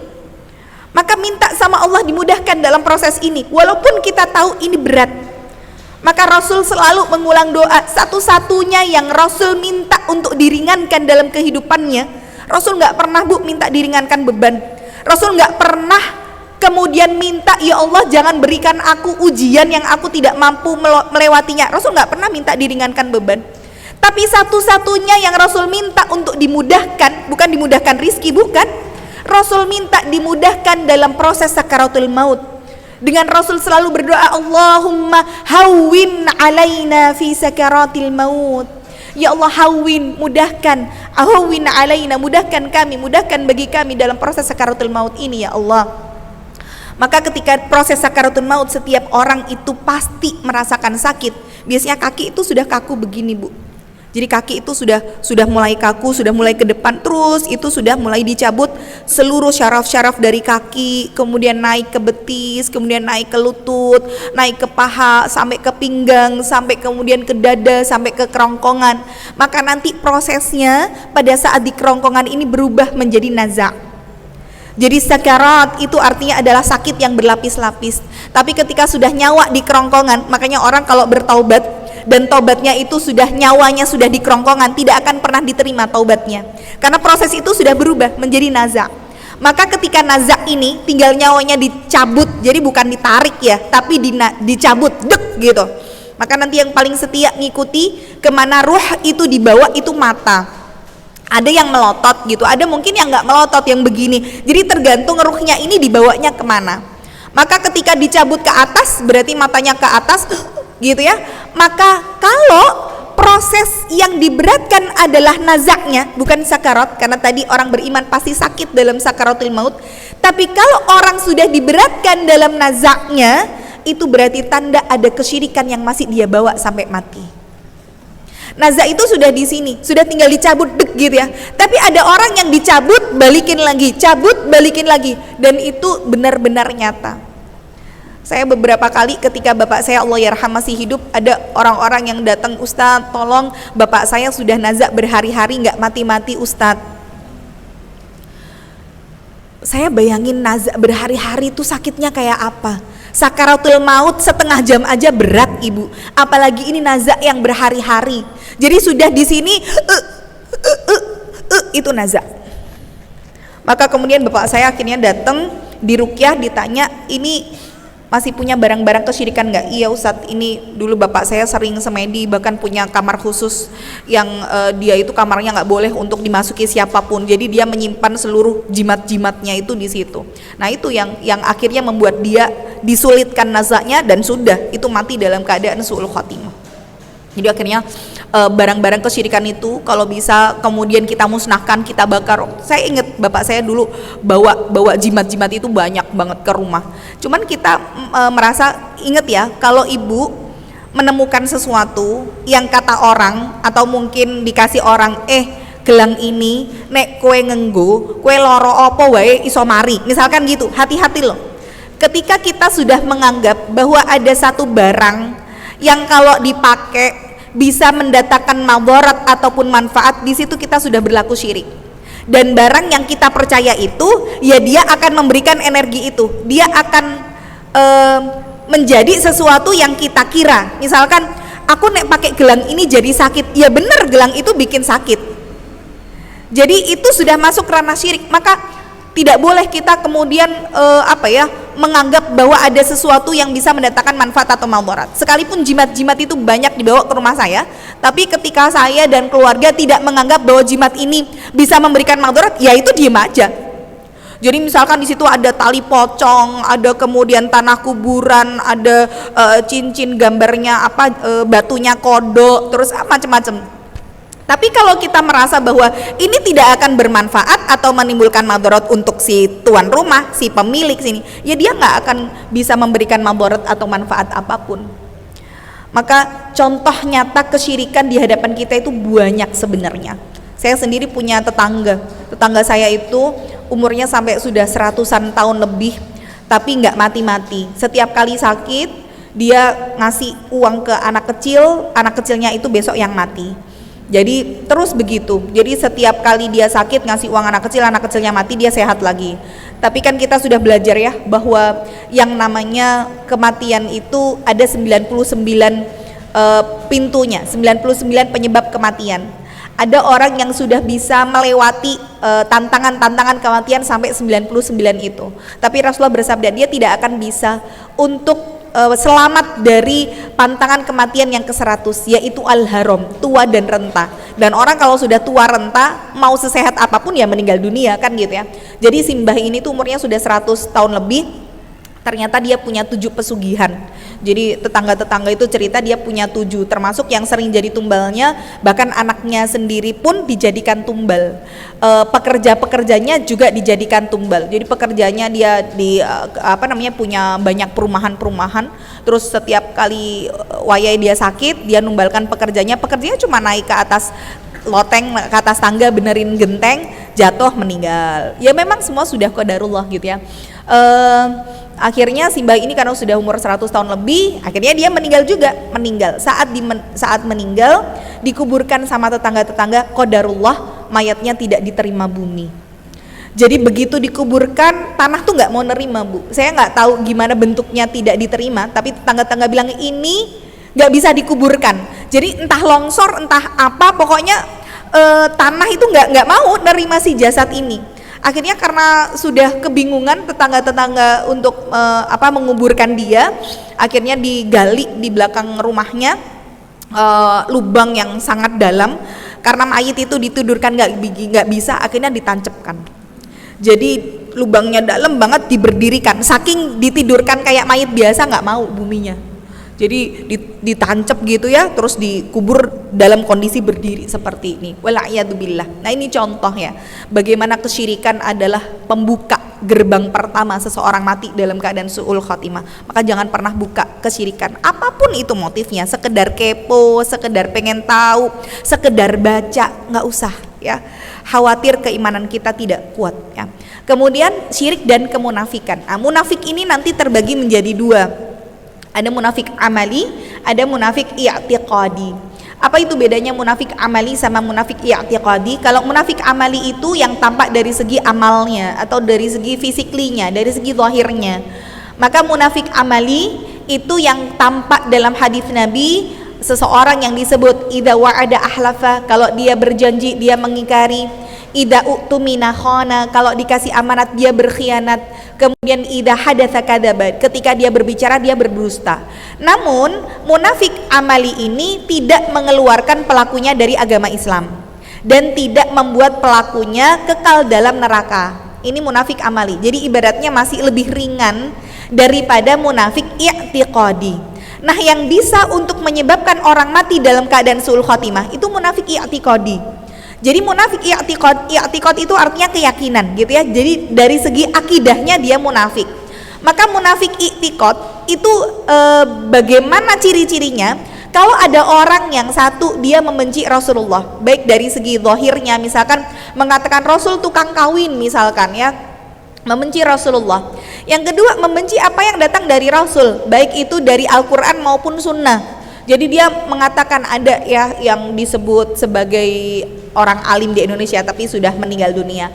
Maka minta sama Allah dimudahkan dalam proses ini, walaupun kita tahu ini berat. Maka Rasul selalu mengulang doa. Satu-satunya yang Rasul minta untuk diringankan dalam kehidupannya, Rasul nggak pernah minta diringankan beban. Rasul nggak pernah kemudian minta, ya Allah jangan berikan aku ujian yang aku tidak mampu melewatinya. Rasul nggak pernah minta diringankan beban. Tapi satu-satunya yang Rasul minta untuk dimudahkan, bukan dimudahkan rizki, bukan. Rasul minta dimudahkan dalam proses sakaratul maut. Dengan Rasul selalu berdoa, Allahumma hawwin alaina fi sakaratil maut. Ya Allah, hawwin, mudahkan, hawwin alaina, mudahkan kami, mudahkan bagi kami dalam proses sakaratul maut ini ya Allah. Maka ketika proses sakaratul maut, setiap orang itu pasti merasakan sakit. Biasanya kaki itu sudah kaku begini, Bu. Jadi kaki itu sudah mulai kaku, sudah mulai ke depan, terus itu sudah mulai dicabut seluruh syaraf-syaraf dari kaki, kemudian naik ke betis, kemudian naik ke lutut, naik ke paha, sampai ke pinggang, sampai kemudian ke dada, sampai ke kerongkongan. Maka nanti prosesnya pada saat di kerongkongan ini berubah menjadi nazak. Jadi sakarat itu artinya adalah sakit yang berlapis-lapis. Tapi ketika sudah nyawa di kerongkongan, makanya orang kalau bertaubat dan taubatnya itu sudah, nyawanya sudah di kerongkongan, tidak akan pernah diterima taubatnya, karena proses itu sudah berubah menjadi nazak. Maka ketika nazak ini tinggal nyawanya dicabut, jadi bukan ditarik ya, tapi dicabut, dek gitu. Maka nanti yang paling setia ngikuti kemana ruh itu dibawa itu mata. Ada yang melotot gitu, ada mungkin yang nggak melotot, yang begini. Jadi tergantung ruhnya ini dibawanya kemana. Maka ketika dicabut ke atas, berarti matanya ke atas gitu ya. Maka kalau proses yang diberatkan adalah nazaknya, bukan sakarat, karena tadi orang beriman pasti sakit dalam sakaratul maut. Tapi kalau orang sudah diberatkan dalam nazaknya, itu berarti tanda ada kesyirikan yang masih dia bawa sampai mati. Nazak itu sudah di sini, sudah tinggal dicabut dek gitu ya. Tapi ada orang yang dicabut balikin lagi, cabut balikin lagi, dan itu benar-benar nyata. Saya beberapa kali ketika bapak saya Allah yarham masih hidup, ada orang-orang yang datang, Ustadz tolong bapak saya sudah nazak berhari-hari nggak mati-mati Ustadz. Saya bayangin nazak berhari-hari itu sakitnya kayak apa. Sakaratul maut setengah jam aja berat Ibu, apalagi ini nazak yang berhari-hari. Jadi sudah di sini itu nazak. Maka kemudian bapak saya akhirnya datang di ruqyah, ditanya, ini masih punya barang-barang kesyirikan nggak? Iya Ustadz, ini dulu bapak saya sering semedi, bahkan punya kamar khusus yang dia itu kamarnya nggak boleh untuk dimasuki siapapun. Jadi dia menyimpan seluruh jimat-jimatnya itu di situ. Nah itu yang akhirnya membuat dia disulitkan nazaknya, dan sudah itu mati dalam keadaan su'ul khotimah. Jadi akhirnya barang-barang kesyirikan itu kalau bisa kemudian kita musnahkan, kita bakar. Saya ingat bapak saya dulu bawa jimat-jimat itu banyak banget ke rumah. Cuman kita merasa, ingat ya, kalau ibu menemukan sesuatu yang kata orang atau mungkin dikasih orang, gelang ini nek kue ngenggo, kue loro opo wae iso mari, misalkan gitu, hati-hati loh. Ketika kita sudah menganggap bahwa ada satu barang yang kalau dipakai bisa mendatangkan madarat ataupun manfaat, di situ kita sudah berlaku syirik. Dan barang yang kita percaya itu, ya dia akan memberikan energi itu, dia akan menjadi sesuatu yang kita kira. Misalkan aku nek pakai gelang ini jadi sakit, ya bener gelang itu bikin sakit. Jadi itu sudah masuk ranah syirik. Maka tidak boleh kita kemudian menganggap bahwa ada sesuatu yang bisa mendatangkan manfaat atau madarat. Sekalipun jimat-jimat itu banyak dibawa ke rumah saya, tapi ketika saya dan keluarga tidak menganggap bahwa jimat ini bisa memberikan madarat, ya itu diem aja. Jadi misalkan di situ ada tali pocong, ada kemudian tanah kuburan, ada cincin gambarnya batunya kodok, terus macam-macam. Tapi kalau kita merasa bahwa ini tidak akan bermanfaat atau menimbulkan madarat untuk si tuan rumah, si pemilik sini, ya dia nggak akan bisa memberikan madarat atau manfaat apapun. Maka contoh nyata kesyirikan di hadapan kita itu banyak sebenarnya. Saya sendiri punya tetangga saya itu umurnya sampai sudah 100-an tahun lebih, tapi nggak mati-mati. Setiap kali sakit dia ngasih uang ke anak kecil, anak kecilnya itu besok yang mati. Jadi terus begitu. Jadi setiap kali dia sakit ngasih uang anak kecilnya mati, dia sehat lagi. Tapi kan kita sudah belajar ya bahwa yang namanya kematian itu ada 99 pintunya, 99 penyebab kematian. Ada orang yang sudah bisa melewati tantangan-tantangan kematian sampai 99 itu. Tapi Rasulullah bersabda dia tidak akan bisa untuk selamat dari pantangan kematian yang ke-100, yaitu al-haram, tua dan renta. Dan orang kalau sudah tua renta, mau sesehat apapun ya meninggal dunia kan gitu ya. Jadi si mbah ini tuh umurnya sudah 100 tahun lebih. Ternyata dia punya 7 pesugihan. Jadi tetangga-tetangga itu cerita dia punya 7, termasuk yang sering jadi tumbalnya, bahkan anaknya sendiri pun dijadikan tumbal. Pekerja-pekerjanya juga dijadikan tumbal. Jadi pekerjanya dia punya banyak perumahan-perumahan. Terus setiap kali wayai dia sakit, dia numbalkan pekerjanya cuma naik ke atas loteng, ke atas tangga benerin genteng, jatuh meninggal. Ya memang semua sudah qadarullah gitu ya. Akhirnya si mbah ini karena sudah umur 100 tahun lebih, akhirnya dia meninggal juga. Saat meninggal dikuburkan sama tetangga-tetangga, qadarullah mayatnya tidak diterima bumi. Jadi begitu dikuburkan, tanah tuh nggak mau nerima, Bu. Saya nggak tahu gimana bentuknya tidak diterima, tapi tetangga-tetangga bilang ini nggak bisa dikuburkan. Jadi entah longsor, entah apa, pokoknya tanah itu nggak mau nerima si jasad ini. Akhirnya karena sudah kebingungan tetangga-tetangga untuk menguburkan dia, akhirnya digali di belakang rumahnya lubang yang sangat dalam. Karena mayit itu ditidurkan nggak bisa, akhirnya ditancapkan. Jadi lubangnya dalam banget, diberdirikan. Saking ditidurkan kayak mayit biasa nggak mau buminya. Jadi ditancap gitu ya, terus dikubur dalam kondisi berdiri seperti ini. Wala'iyadzubillah. Nah ini contoh ya, bagaimana kesyirikan adalah pembuka gerbang pertama seseorang mati dalam keadaan su'ul khotimah. Maka jangan pernah buka kesyirikan, apapun itu motifnya, sekedar kepo, sekedar pengen tahu, sekedar baca, nggak usah ya. Khawatir keimanan kita tidak kuat ya. Kemudian syirik dan kemunafikan. Nah, munafik ini nanti terbagi menjadi 2. Ada munafik amali, ada munafik i'tiqadi. Apa itu bedanya munafik amali sama munafik i'tiqadi? Kalau munafik amali itu yang tampak dari segi amalnya atau dari segi fisiklinya, dari segi zahirnya. Maka munafik amali itu yang tampak dalam hadis Nabi, seseorang yang disebut idza wa'ada ahlafa, kalau dia berjanji dia mengingkari, idza u'tumina khana, kalau dikasih amanat dia berkhianat, kemudian idza hadatsa kadzaba, ketika dia berbicara dia berdusta. Namun munafik amali ini tidak mengeluarkan pelakunya dari agama Islam dan tidak membuat pelakunya kekal dalam neraka. Ini munafik amali. Jadi ibaratnya masih lebih ringan daripada munafik i'tiqadi. Nah, yang bisa untuk menyebabkan orang mati dalam keadaan su'ul khotimah itu munafik i'tiqadi. Jadi munafik i'tiqad itu artinya keyakinan gitu ya. Jadi dari segi akidahnya dia munafik. Maka munafik i'tiqad itu bagaimana ciri-cirinya? Kalau ada orang yang satu dia membenci Rasulullah, baik dari segi zahirnya, misalkan mengatakan Rasul tukang kawin misalkan ya, membenci Rasulullah. Yang kedua, membenci apa yang datang dari Rasul, baik itu dari Al-Quran maupun Sunnah. Jadi dia mengatakan, ada ya yang disebut sebagai orang alim di Indonesia tapi sudah meninggal dunia.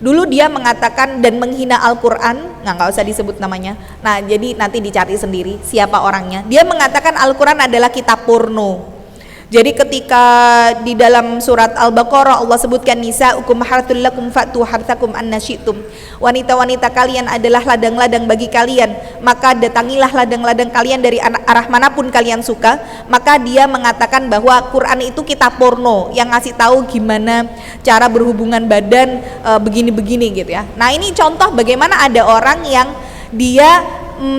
Dulu dia mengatakan dan menghina Al-Quran, nggak usah disebut namanya. Nah jadi nanti dicari sendiri siapa orangnya. Dia mengatakan Al-Quran adalah kitab porno. Jadi ketika di dalam surat Al-Baqarah Allah sebutkan nisa'ukum harthul lakum fa'tu harthakum anna syi'tum. Wanita-wanita kalian adalah ladang-ladang bagi kalian, maka datangilah ladang-ladang kalian dari arah manapun kalian suka. Maka dia mengatakan bahwa Quran itu kitab porno yang ngasih tahu gimana cara berhubungan badan begini-begini gitu ya. Nah ini contoh bagaimana ada orang yang dia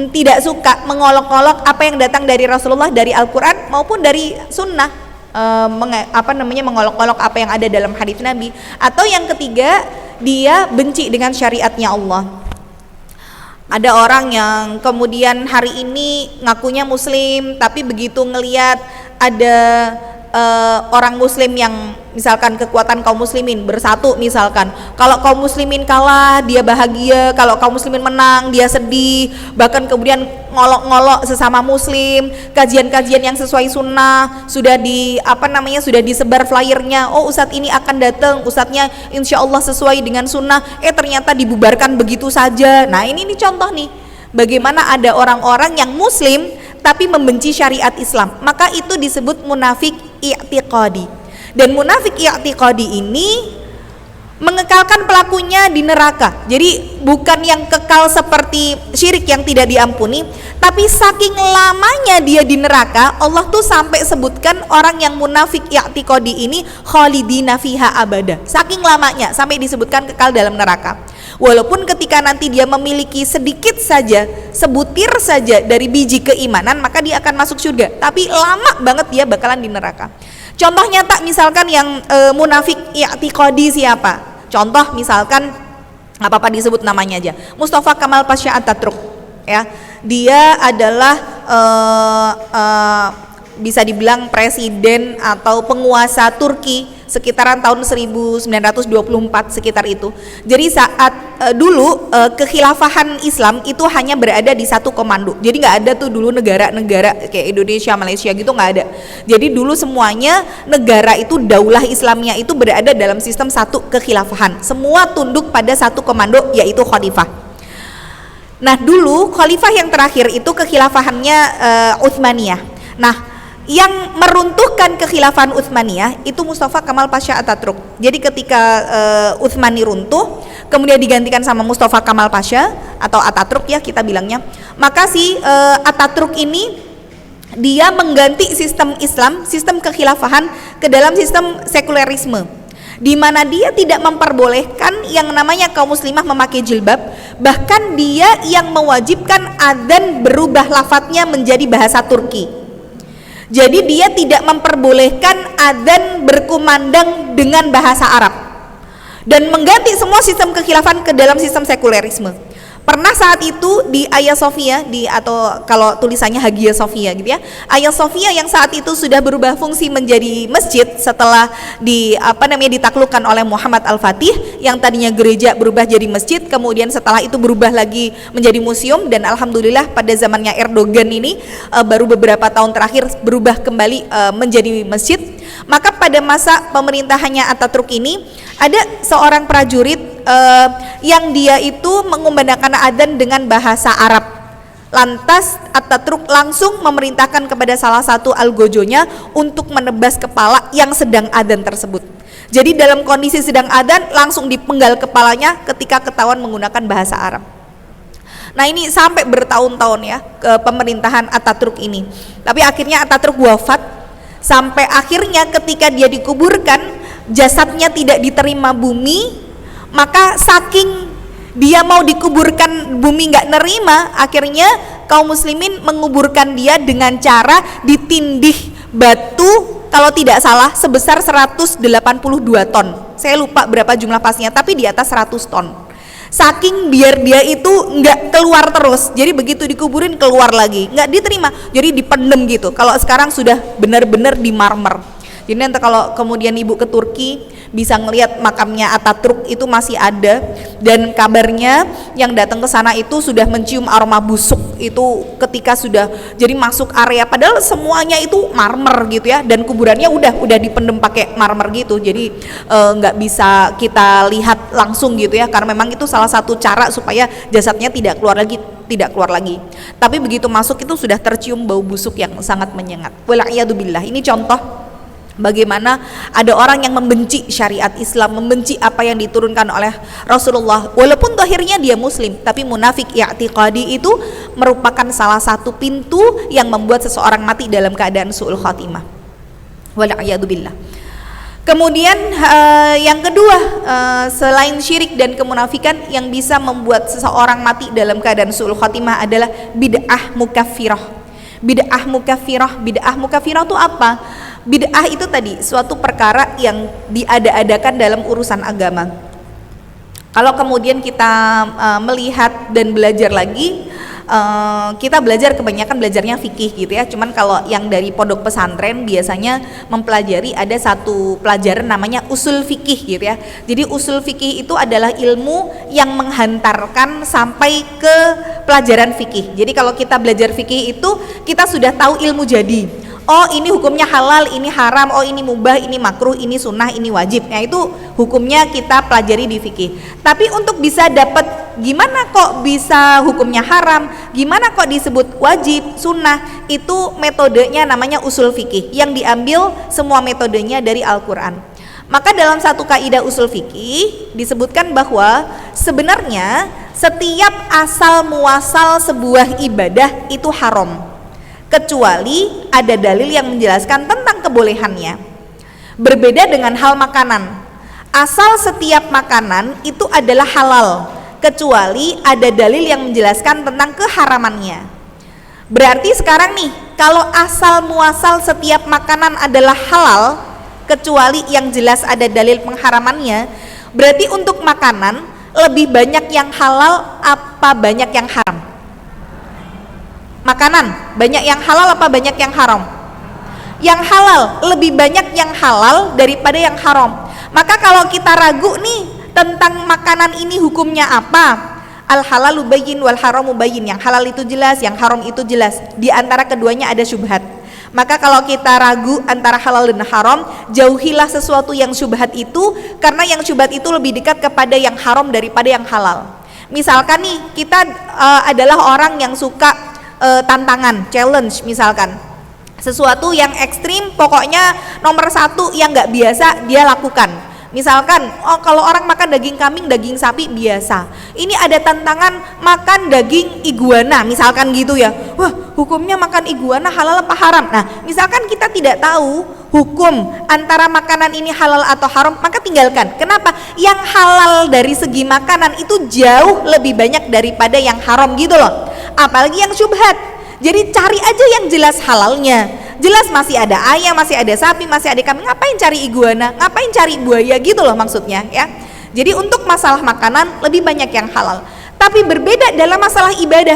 tidak suka mengolok-olok apa yang datang dari Rasulullah, dari Al-Quran maupun dari Sunnah, mengolok-olok apa yang ada dalam hadis Nabi. Atau yang ketiga, dia benci dengan syariatnya Allah. Ada orang yang kemudian hari ini ngakunya Muslim, tapi begitu ngelihat ada orang Muslim yang misalkan kekuatan kaum muslimin bersatu, misalkan kalau kaum muslimin kalah dia bahagia, kalau kaum muslimin menang dia sedih, bahkan kemudian ngolok-ngolok sesama muslim. Kajian-kajian yang sesuai sunnah sudah sudah disebar flyernya, oh ustadz ini akan datang, ustadznya insya Allah sesuai dengan sunnah, ternyata dibubarkan begitu saja. Nah ini contoh nih bagaimana ada orang-orang yang muslim tapi membenci syariat Islam, maka itu disebut munafik i'tiqadi. Dan munafik i'tiqadi ini mengekalkan pelakunya di neraka. Jadi bukan yang kekal seperti syirik yang tidak diampuni, tapi saking lamanya dia di neraka, Allah tuh sampai sebutkan orang yang munafik i'tiqadi ini khalidina fiha abada. Saking lamanya sampai disebutkan kekal dalam neraka. Walaupun ketika nanti dia memiliki sedikit saja, sebutir saja dari biji keimanan, maka dia akan masuk surga. Tapi lama banget dia bakalan di neraka. Contoh nyata misalkan yang munafik i'tiqadi siapa? Contoh misalkan apa-apa disebut namanya aja, Mustafa Kamal Pasha Ataturk, ya. Dia adalah bisa dibilang presiden atau penguasa Turki sekitaran tahun 1924 sekitar itu. Jadi saat dulu kekhilafahan Islam itu hanya berada di satu komando. Jadi nggak ada tuh dulu negara-negara kayak Indonesia, Malaysia gitu, nggak ada. Jadi dulu semuanya negara itu daulah Islamnya itu berada dalam sistem satu kekhilafahan. Semua tunduk pada satu komando yaitu khalifah. Nah dulu khalifah yang terakhir itu kekhilafahannya Utsmaniyah. Nah yang meruntuhkan kekhilafahan Utsmaniyah itu Mustafa Kamal Pasha Ataturk. Jadi ketika Utsmani runtuh, kemudian digantikan sama Mustafa Kamal Pasha atau Ataturk ya kita bilangnya. Maka si Ataturk ini dia mengganti sistem Islam, sistem kekhilafahan ke dalam sistem sekulerisme, di mana dia tidak memperbolehkan yang namanya kaum muslimah memakai jilbab, bahkan dia yang mewajibkan adzan berubah lafadznya menjadi bahasa Turki. Jadi dia tidak memperbolehkan adzan berkumandang dengan bahasa Arab dan mengganti semua sistem kekhilafan ke dalam sistem sekulerisme. Pernah saat itu di Hagia Sophia atau kalau tulisannya Hagia Sophia gitu ya, Hagia Sophia yang saat itu sudah berubah fungsi menjadi masjid setelah ditaklukkan oleh Muhammad Al-Fatih, yang tadinya gereja berubah jadi masjid, kemudian setelah itu berubah lagi menjadi museum, dan alhamdulillah pada zamannya Erdogan ini baru beberapa tahun terakhir berubah kembali menjadi masjid. Maka pada masa pemerintahannya Ataturk ini ada seorang prajurit yang dia itu mengumandangkan adzan dengan bahasa Arab. Lantas Ataturk langsung memerintahkan kepada salah satu algojonya untuk menebas kepala yang sedang adzan tersebut. Jadi dalam kondisi sedang adzan langsung dipenggal kepalanya ketika ketahuan menggunakan bahasa Arab. Nah ini sampai bertahun-tahun ya ke pemerintahan Ataturk ini. Tapi akhirnya Ataturk wafat, sampai akhirnya ketika dia dikuburkan jasadnya tidak diterima bumi. Maka saking dia mau dikuburkan bumi nggak nerima, akhirnya kaum muslimin menguburkan dia dengan cara ditindih batu, kalau tidak salah sebesar 182 ton. Saya lupa berapa jumlah pastinya, tapi di atas 100 ton. Saking biar dia itu nggak keluar terus, jadi begitu dikuburin keluar lagi, nggak diterima, jadi dipendem gitu. Kalau sekarang sudah benar-benar di marmer. Jadi nanti kalau kemudian ibu ke Turki bisa ngelihat makamnya Ataturk itu masih ada, dan kabarnya yang datang ke sana itu sudah mencium aroma busuk itu ketika sudah jadi masuk area, padahal semuanya itu marmer gitu ya, dan kuburannya udah dipendem pakai marmer gitu, jadi nggak bisa kita lihat langsung gitu ya, karena memang itu salah satu cara supaya jasadnya tidak keluar lagi. Tapi begitu masuk itu sudah tercium bau busuk yang sangat menyengat. Wala'iyadzubillah. Ini contoh bagaimana ada orang yang membenci syariat Islam, membenci apa yang diturunkan oleh Rasulullah, walaupun akhirnya dia muslim, tapi munafik i'tiqadi itu merupakan salah satu pintu yang membuat seseorang mati dalam keadaan su'ul khatimah. Wala'iyadzubillah. Kemudian yang kedua, selain syirik dan kemunafikan yang bisa membuat seseorang mati dalam keadaan su'ul khatimah adalah bid'ah mukaffirah. Bid'ah mukaffirah itu apa? Bid'ah itu tadi suatu perkara yang diada-adakan dalam urusan agama. Kalau kemudian kita melihat dan belajar lagi, kita kebanyakan belajarnya fikih gitu ya. Cuman kalau yang dari pondok pesantren biasanya mempelajari ada satu pelajaran namanya usul fikih gitu ya. Jadi usul fikih itu adalah ilmu yang menghantarkan sampai ke pelajaran fikih. Jadi kalau kita belajar fikih itu kita sudah tahu ilmu jadi. Oh ini hukumnya halal, ini haram, oh ini mubah, ini makruh, ini sunnah, ini wajib. Nah itu hukumnya kita pelajari di fikih. Tapi untuk bisa dapat gimana kok bisa hukumnya haram, gimana kok disebut wajib, sunnah, itu metodenya namanya usul fikih, yang diambil semua metodenya dari Al-Quran. Maka dalam satu kaidah usul fikih disebutkan bahwa sebenarnya setiap asal muasal sebuah ibadah itu haram, kecuali ada dalil yang menjelaskan tentang kebolehannya. Berbeda dengan hal makanan. Asal setiap makanan itu adalah halal, kecuali ada dalil yang menjelaskan tentang keharamannya. Berarti sekarang nih, kalau asal muasal setiap makanan adalah halal, kecuali yang jelas ada dalil pengharamannya, berarti untuk makanan lebih banyak yang halal apa banyak yang haram? Makanan banyak yang halal apa banyak yang haram? Yang halal, lebih banyak yang halal daripada yang haram. Maka kalau kita ragu nih tentang makanan ini hukumnya apa, al halalu bayyin wal haramu bayyin, yang halal itu jelas, yang haram itu jelas, di antara keduanya ada syubhat. Maka kalau kita ragu antara halal dan haram, jauhilah sesuatu yang syubhat itu, karena yang syubhat itu lebih dekat kepada yang haram daripada yang halal. Misalkan nih, kita adalah orang yang suka tantangan, challenge misalkan, sesuatu yang ekstrim, pokoknya nomor satu yang nggak biasa dia lakukan. Misalkan, oh kalau orang makan daging kambing, daging sapi biasa. Ini ada tantangan makan daging iguana, misalkan gitu ya. Wah, hukumnya makan iguana halal apa haram? Nah, misalkan kita tidak tahu hukum antara makanan ini halal atau haram, maka tinggalkan. Kenapa? Yang halal dari segi makanan itu jauh lebih banyak daripada yang haram gitu loh. Apalagi yang syubhat. Jadi cari aja yang jelas halalnya. Jelas masih ada ayam, masih ada sapi, masih ada kambing. Ngapain cari iguana? Ngapain cari buaya gitu loh maksudnya ya. Jadi untuk masalah makanan lebih banyak yang halal. Tapi berbeda dalam masalah ibadah.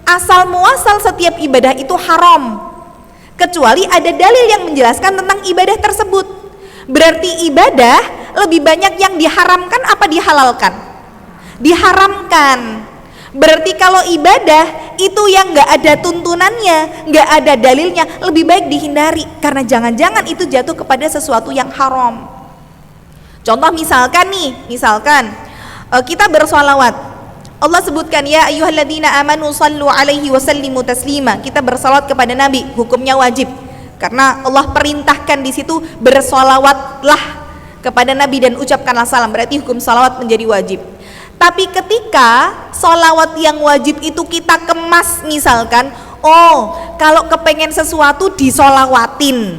Asal muasal setiap ibadah itu haram, kecuali ada dalil yang menjelaskan tentang ibadah tersebut. Berarti ibadah lebih banyak yang diharamkan apa dihalalkan? Diharamkan. Berarti kalau ibadah itu yang nggak ada tuntunannya, nggak ada dalilnya, lebih baik dihindari, karena jangan-jangan itu jatuh kepada sesuatu yang haram. Contoh misalkan nih, kita bersolawat, Allah sebutkan ya ayyuhalladzina amanu sallu alaihi wasallimu taslima. Kita bersolawat kepada Nabi, hukumnya wajib, karena Allah perintahkan di situ bersolawatlah kepada Nabi dan ucapkanlah salam, berarti hukum solawat menjadi wajib. Tapi ketika sholawat yang wajib itu kita kemas, misalkan, oh kalau kepengen sesuatu disolawatin,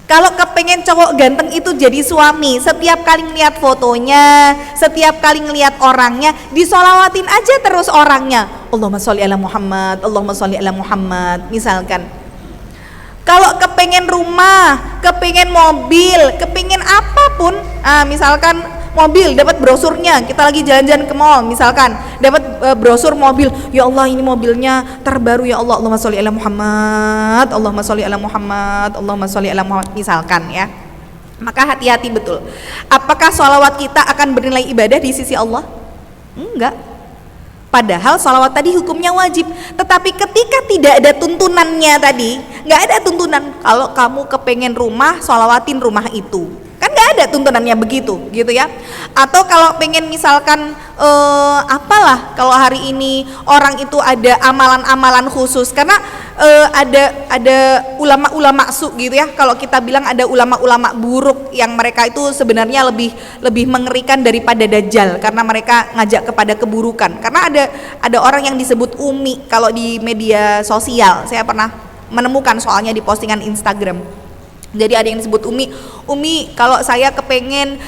kalau kepengen cowok ganteng itu jadi suami, setiap kali ngeliat fotonya, setiap kali ngeliat orangnya, disolawatin aja terus orangnya, Allahumma sholli ala Muhammad, Allahumma sholli ala Muhammad, misalkan. Kalau kepengen rumah, kepengen mobil, kepengen apapun, misalkan mobil, dapat brosurnya, kita lagi jalan-jalan ke mall misalkan, dapat brosur mobil, ya Allah ini mobilnya terbaru ya Allah, Allahumma sholli ala Muhammad, Allahumma sholli ala Muhammad, Allahumma sholli ala Muhammad, misalkan ya. Maka hati-hati betul, apakah sholawat kita akan bernilai ibadah di sisi Allah? Enggak. Padahal sholawat tadi hukumnya wajib, tetapi ketika tidak ada tuntunannya tadi, nggak ada tuntunan kalau kamu kepengen rumah, sholawatin rumah itu, kan nggak ada tuntunannya begitu gitu ya. Atau kalau pengen misalkan apalah, kalau hari ini orang itu ada amalan-amalan khusus, karena ada ulama-ulama su gitu ya, kalau kita bilang ada ulama-ulama buruk yang mereka itu sebenarnya lebih mengerikan daripada dajjal, karena mereka ngajak kepada keburukan. Karena ada orang yang disebut umi kalau di media sosial, saya pernah menemukan soalnya di postingan Instagram. Jadi ada yang disebut Umi kalau saya kepengen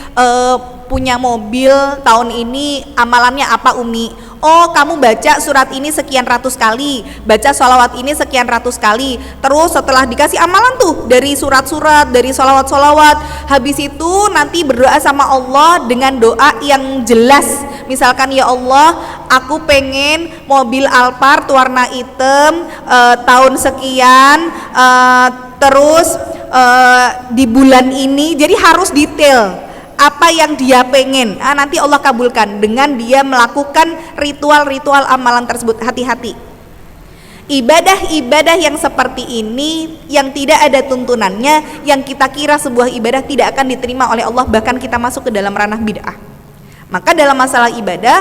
punya mobil tahun ini, amalannya apa Umi? Oh kamu baca surat ini sekian ratus kali, baca sholawat ini sekian ratus kali, terus setelah dikasih amalan tuh dari surat-surat, dari sholawat-sholawat, habis itu nanti berdoa sama Allah dengan doa yang jelas, misalkan ya Allah aku pengen mobil Alphard warna hitam tahun sekian, terus di bulan ini, jadi harus detail apa yang dia pengen. Nanti Allah kabulkan dengan dia melakukan ritual-ritual amalan tersebut. Hati-hati, ibadah-ibadah yang seperti ini yang tidak ada tuntunannya, yang kita kira sebuah ibadah, tidak akan diterima oleh Allah, bahkan kita masuk ke dalam ranah bid'ah. Maka dalam masalah ibadah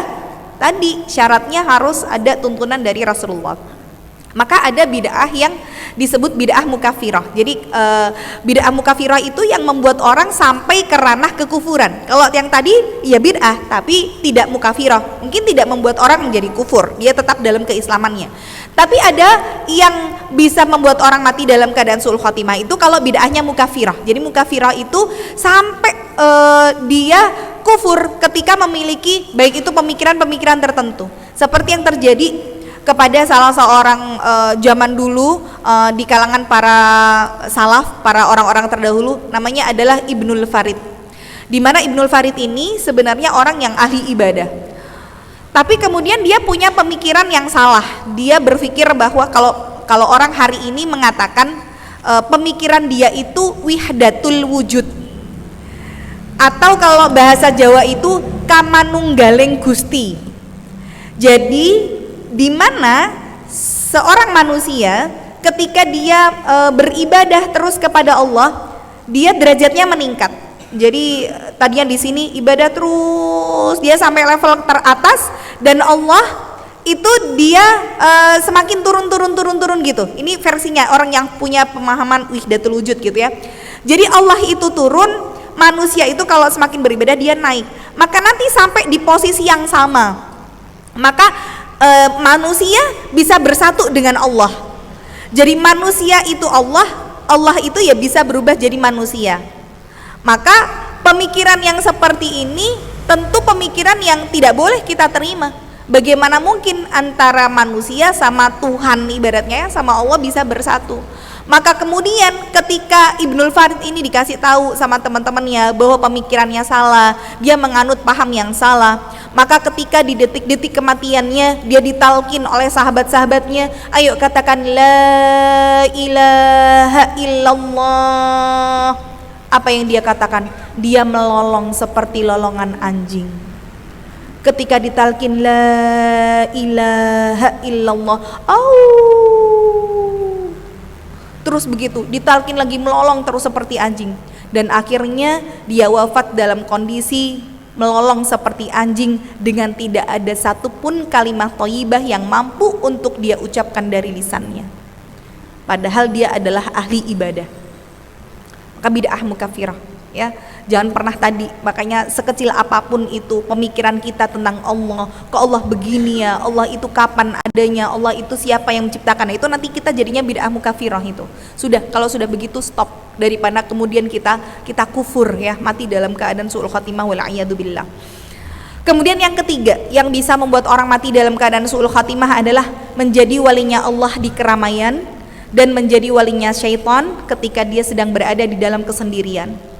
tadi syaratnya harus ada tuntunan dari Rasulullah. Maka ada bid'ah yang disebut bid'ah mukafirah. Jadi bid'ah mukafirah itu yang membuat orang sampai ke ranah kekufuran. Kalau yang tadi ya bid'ah tapi tidak mukafirah, mungkin tidak membuat orang menjadi kufur, dia tetap dalam keislamannya. Tapi ada yang bisa membuat orang mati dalam keadaan su'ul khotimah, itu kalau bid'ahnya mukafirah. Jadi mukafirah itu sampai dia kufur ketika memiliki baik itu pemikiran-pemikiran tertentu, seperti yang terjadi kepada salah seorang zaman dulu di kalangan para salaf, para orang-orang terdahulu, namanya adalah Ibnul Farid. Di mana Ibnul Farid ini sebenarnya orang yang ahli ibadah, tapi kemudian dia punya pemikiran yang salah. Dia berpikir bahwa kalau orang hari ini mengatakan pemikiran dia itu wihdatul wujud, atau kalau bahasa Jawa itu kamanunggaling Gusti. Jadi di mana seorang manusia ketika dia beribadah terus kepada Allah, dia derajatnya meningkat. Jadi tadinya di sini ibadah terus, dia sampai level teratas, dan Allah itu dia semakin turun gitu. Ini versinya orang yang punya pemahaman wihdatul wujud gitu ya. Jadi Allah itu turun, manusia itu kalau semakin beribadah dia naik. Maka nanti sampai di posisi yang sama, maka manusia bisa bersatu dengan Allah. Jadi manusia itu Allah, Allah itu ya bisa berubah jadi manusia. Maka pemikiran yang seperti ini tentu pemikiran yang tidak boleh kita terima. Bagaimana mungkin antara manusia sama Tuhan, ibaratnya sama Allah bisa bersatu? Maka kemudian ketika Ibnul Farid ini dikasih tahu sama teman-temannya bahwa pemikirannya salah, dia menganut paham yang salah, maka ketika di detik-detik kematiannya dia ditalkin oleh sahabat-sahabatnya, ayo katakan la ilaha illallah. Apa yang dia katakan? Dia melolong seperti lolongan anjing. Ketika ditalkin la ilaha illallah, terus begitu, ditalkin lagi melolong terus seperti anjing, dan akhirnya dia wafat dalam kondisi melolong seperti anjing dengan tidak ada satupun kalimat thayyibah yang mampu untuk dia ucapkan dari lisannya, padahal dia adalah ahli ibadah. Maka bid'ah mukafirah ya. Jangan pernah tadi, makanya sekecil apapun itu pemikiran kita tentang Allah, kok Allah begini ya, Allah itu kapan adanya, Allah itu siapa yang menciptakan, itu nanti kita jadinya bid'ah mukafirah itu. Sudah, kalau sudah begitu stop, daripada kemudian kita kufur ya, mati dalam keadaan su'ul khatimah wal a'yadu billah. Kemudian yang ketiga yang bisa membuat orang mati dalam keadaan su'ul khatimah adalah menjadi walinya Allah di keramaian dan menjadi walinya syaitan ketika dia sedang berada di dalam kesendirian.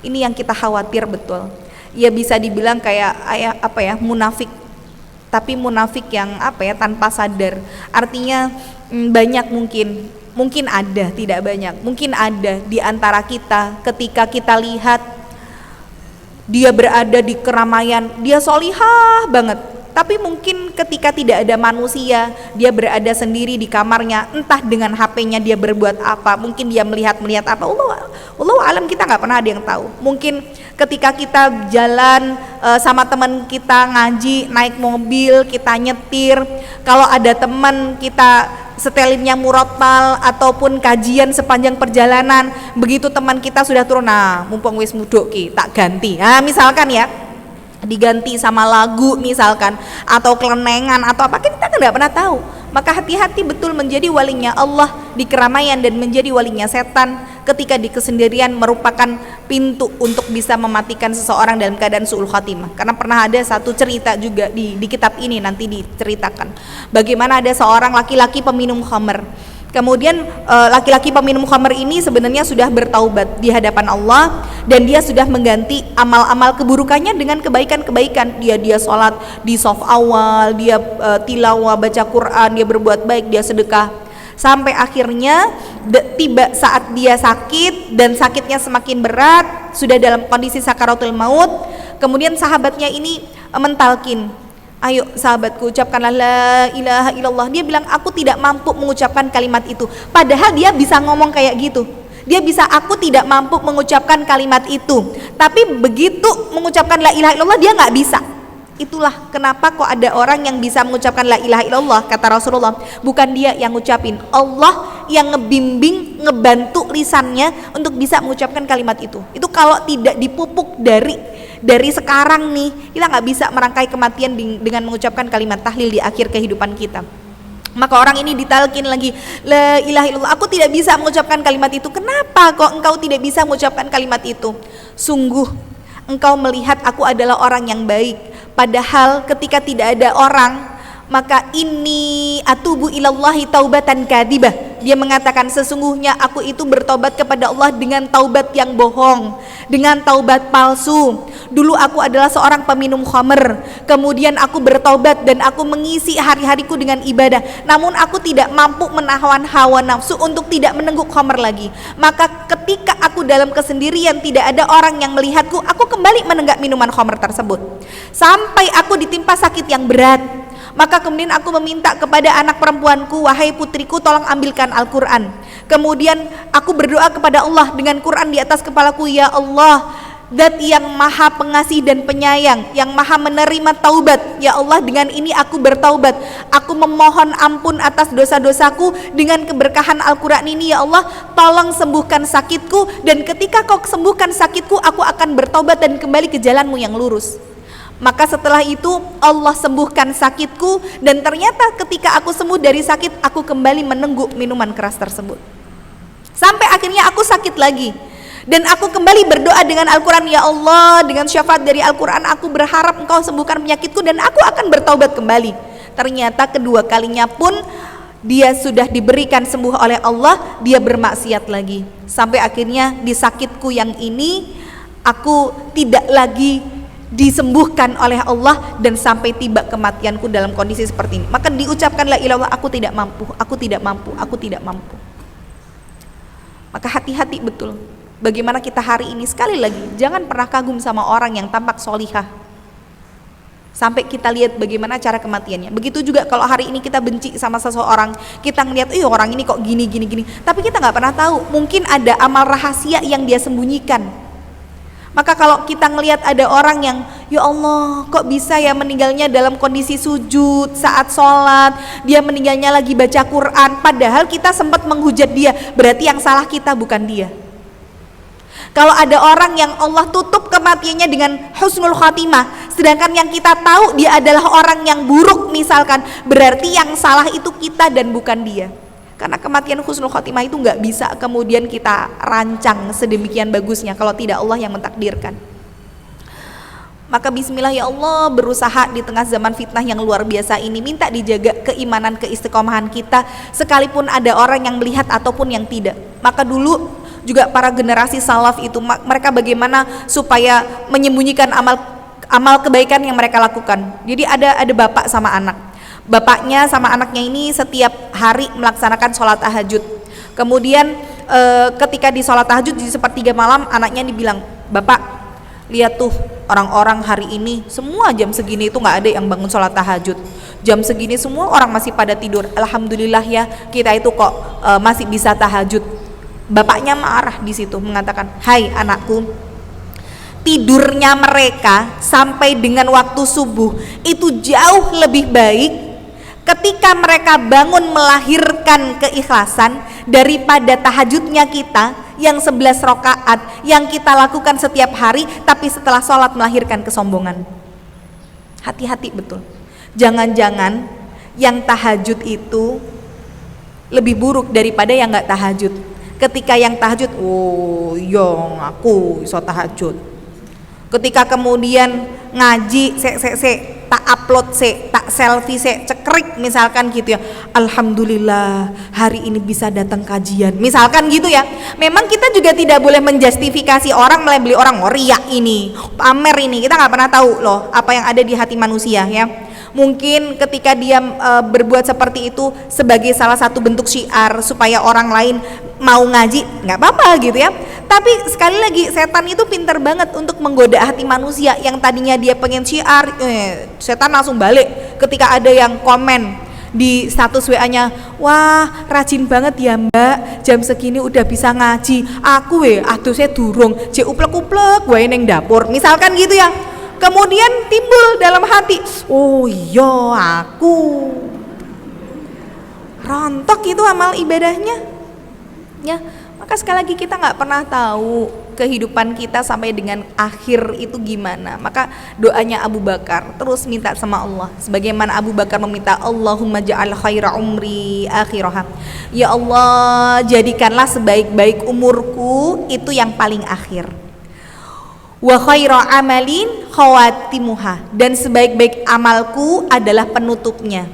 Ini yang kita khawatir betul. Ya bisa dibilang kayak munafik, tapi munafik yang tanpa sadar. Artinya banyak mungkin ada, tidak banyak, mungkin ada di antara kita ketika kita lihat dia berada di keramaian, dia solihah banget, tapi mungkin ketika tidak ada manusia, dia berada sendiri di kamarnya, entah dengan HP-nya dia berbuat apa, mungkin dia melihat apa, Allah alam, kita nggak pernah ada yang tahu. Mungkin ketika kita jalan sama teman kita ngaji, naik mobil, kita nyetir, kalau ada teman kita setelinnya murotal ataupun kajian sepanjang perjalanan, begitu teman kita sudah turun, nah mumpung wis muduk ki, tak ganti, misalkan ya, diganti sama lagu misalkan, atau kelenengan atau apa, kita kan nggak pernah tahu. Maka hati-hati betul menjadi walinya Allah di keramaian dan menjadi walinya setan ketika di kesendirian merupakan pintu untuk bisa mematikan seseorang dalam keadaan su'ul khatimah. Karena pernah ada satu cerita juga di kitab ini nanti diceritakan bagaimana ada seorang laki-laki peminum khamr. Kemudian laki-laki peminum khamr ini sebenarnya sudah bertaubat di hadapan Allah, dan dia sudah mengganti amal-amal keburukannya dengan kebaikan-kebaikan. Dia sholat di shaf awal, dia tilawah, baca Quran, dia berbuat baik, dia sedekah. Sampai akhirnya tiba saat dia sakit, dan sakitnya semakin berat, sudah dalam kondisi sakaratul maut. Kemudian sahabatnya ini mentalkin, ayo sahabatku, ucapkanlah la ilaha illallah. Dia bilang, aku tidak mampu mengucapkan kalimat itu. Padahal dia bisa ngomong kayak gitu. Dia bisa, aku tidak mampu mengucapkan kalimat itu. Tapi begitu mengucapkan la ilaha illallah dia nggak bisa. Itulah kenapa kok ada orang yang bisa mengucapkan la ilaha illallah, kata Rasulullah, bukan dia yang ngucapin, Allah yang ngebimbing, ngebantu lisannya untuk bisa mengucapkan kalimat itu. Itu kalau tidak dipupuk dari sekarang nih, kita nggak bisa merangkai kematian dengan mengucapkan kalimat tahlil di akhir kehidupan kita. Maka orang ini ditalkin lagi, la ilaha illallah, aku tidak bisa mengucapkan kalimat itu. Kenapa kok engkau tidak bisa mengucapkan kalimat itu? Sungguh engkau melihat aku adalah orang yang baik, padahal ketika tidak ada orang, maka inni atubu ilallahi taubatan kadibah. Dia mengatakan, sesungguhnya aku itu bertobat kepada Allah dengan taubat yang bohong, dengan taubat palsu. Dulu aku adalah seorang peminum khamr, kemudian aku bertobat dan aku mengisi hari-hariku dengan ibadah, namun aku tidak mampu menahan hawa nafsu untuk tidak menengguk khamr lagi. Maka ketika aku dalam kesendirian, tidak ada orang yang melihatku, aku kembali menenggak minuman khamr tersebut sampai aku ditimpa sakit yang berat. Maka kemudian aku meminta kepada anak perempuanku, wahai putriku, tolong ambilkan Al-Quran. Kemudian aku berdoa kepada Allah dengan Quran di atas kepalaku, ya Allah, Zat yang maha pengasih dan penyayang, yang maha menerima taubat, ya Allah, dengan ini aku bertaubat, aku memohon ampun atas dosa-dosaku dengan keberkahan Al-Quran ini, ya Allah, tolong sembuhkan sakitku, dan ketika kau sembuhkan sakitku, aku akan bertaubat dan kembali ke jalanmu yang lurus. Maka setelah itu Allah sembuhkan sakitku, dan ternyata ketika aku sembuh dari sakit, aku kembali menengguk minuman keras tersebut. Sampai akhirnya aku sakit lagi, dan aku kembali berdoa dengan Al-Quran, ya Allah, dengan syafaat dari Al-Quran, aku berharap engkau sembuhkan penyakitku dan aku akan bertaubat kembali. Ternyata kedua kalinya pun dia sudah diberikan sembuh oleh Allah, dia bermaksiat lagi. Sampai akhirnya di sakitku yang ini, aku tidak lagi disembuhkan oleh Allah, dan sampai tiba kematianku dalam kondisi seperti ini. Maka diucapkan la ilaha illallah, aku tidak mampu, aku tidak mampu, aku tidak mampu. Maka hati-hati betul bagaimana kita hari ini. Sekali lagi, jangan pernah kagum sama orang yang tampak solihah sampai kita lihat bagaimana cara kematiannya. Begitu juga kalau hari ini kita benci sama seseorang, kita ngelihat, orang ini kok gini, tapi kita nggak pernah tahu, mungkin ada amal rahasia yang dia sembunyikan. Maka kalau kita ngelihat ada orang yang, ya Allah, kok bisa ya meninggalnya dalam kondisi sujud saat sholat, dia meninggalnya lagi baca Quran, padahal kita sempat menghujat dia, berarti yang salah kita bukan dia. Kalau ada orang yang Allah tutup kematiannya dengan husnul khatimah, sedangkan yang kita tahu dia adalah orang yang buruk misalkan, berarti yang salah itu kita dan bukan dia. Karena kematian husnul khotimah itu nggak bisa kemudian kita rancang sedemikian bagusnya kalau tidak Allah yang mentakdirkan. Maka bismillah ya Allah, berusaha di tengah zaman fitnah yang luar biasa ini, minta dijaga keimanan, keistiqomahan kita, sekalipun ada orang yang melihat ataupun yang tidak. Maka dulu juga para generasi salaf itu, mereka bagaimana supaya menyembunyikan amal kebaikan yang mereka lakukan. Jadi ada bapak sama anak. Bapaknya sama anaknya ini setiap hari melaksanakan sholat tahajud. Kemudian ketika di sholat tahajud di sepertiga malam, anaknya dibilang, bapak, lihat tuh orang-orang hari ini semua jam segini itu nggak ada yang bangun sholat tahajud. Jam segini semua orang masih pada tidur. Alhamdulillah ya, kita itu kok masih bisa tahajud. Bapaknya marah di situ, mengatakan, hai anakku, tidurnya mereka sampai dengan waktu subuh itu jauh lebih baik ketika mereka bangun melahirkan keikhlasan daripada tahajudnya kita yang 11 rakaat yang kita lakukan setiap hari, tapi setelah sholat melahirkan kesombongan. Hati-hati betul, jangan-jangan yang tahajud itu lebih buruk daripada yang gak tahajud. Ketika yang tahajud, oh yang aku iso tahajud, ketika kemudian ngaji tak upload tak selfie cekrik misalkan gitu ya, alhamdulillah hari ini bisa datang kajian misalkan gitu ya. Memang kita juga tidak boleh menjustifikasi orang, melebeli orang, oh riak ini, pamer ini, kita nggak pernah tahu loh apa yang ada di hati manusia ya. Mungkin ketika dia berbuat seperti itu sebagai salah satu bentuk syiar supaya orang lain mau ngaji, nggak apa-apa gitu ya. Tapi sekali lagi, setan itu pintar banget untuk menggoda hati manusia. Yang tadinya dia pengen syiar, setan langsung balik ketika ada yang komen di status WA-nya, wah rajin banget ya mbak, jam segini udah bisa ngaji, aku aduh saya durung, uplek-uplek wae neng dapur misalkan gitu ya. Kemudian timbul dalam hati, oh iya aku. Rontok itu amal ibadahnya. Ya, maka sekali lagi kita nggak pernah tahu kehidupan kita sampai dengan akhir itu gimana. Maka doanya Abu Bakar terus minta sama Allah, sebagaimana Abu Bakar meminta Allahumma ja'al khaira umri akhirah. Ya Allah, jadikanlah sebaik-baik umurku itu yang paling akhir. Wa khaira amalin khawatimuha, dan sebaik-baik amalku adalah penutupnya.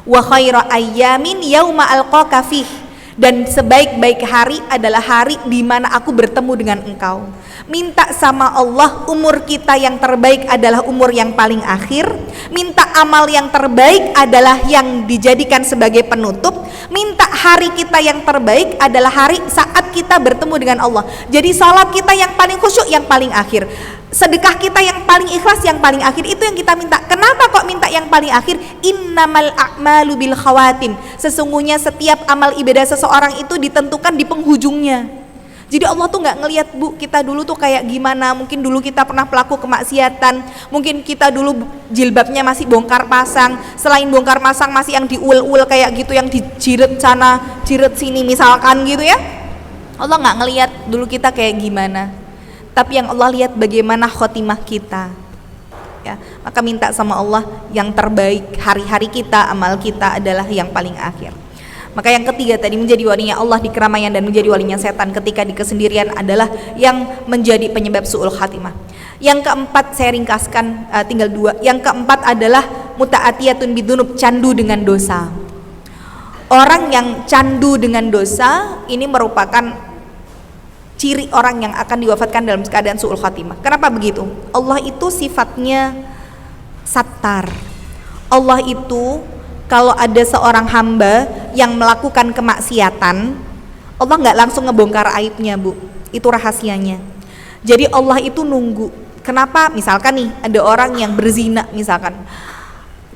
Wa khaira ayyamin yauma alqaka fih, dan sebaik-baik hari adalah hari di mana aku bertemu dengan engkau. Minta sama Allah umur kita yang terbaik adalah umur yang paling akhir. Minta amal yang terbaik adalah yang dijadikan sebagai penutup. Minta hari kita yang terbaik adalah hari saat kita bertemu dengan Allah. Jadi salat kita yang paling khusyuk yang paling akhir, sedekah kita yang paling ikhlas yang paling akhir, itu yang kita minta. Kenapa kok minta yang paling akhir? Innamal a'malu bil khawatim, sesungguhnya setiap amal ibadah seseorang itu ditentukan di penghujungnya. Jadi Allah tuh nggak ngelihat Bu kita dulu tuh kayak gimana. Mungkin dulu kita pernah pelaku kemaksiatan, mungkin kita dulu jilbabnya masih bongkar pasang, selain bongkar pasang masih yang diul-ul kayak gitu, yang dijiret sana jiret sini misalkan gitu ya. Allah nggak ngelihat dulu kita kayak gimana, tapi yang Allah lihat bagaimana khotimah kita. Ya, maka minta sama Allah yang terbaik, hari-hari kita, amal kita adalah yang paling akhir. Maka yang ketiga tadi, menjadi walinya Allah di keramaian dan menjadi walinya setan ketika di kesendirian adalah yang menjadi penyebab su'ul khatimah. Yang keempat, saya ringkaskan tinggal dua. Yang keempat adalah muta'atiyatun bidunub, candu dengan dosa. Orang yang candu dengan dosa ini merupakan ciri orang yang akan diwafatkan dalam keadaan su'ul khatimah. Kenapa begitu? Allah itu sifatnya sattar. Allah itu kalau ada seorang hamba yang melakukan kemaksiatan, Allah nggak langsung ngebongkar aibnya Bu, itu rahasianya. Jadi Allah itu nunggu. Kenapa? Misalkan nih ada orang yang berzina misalkan,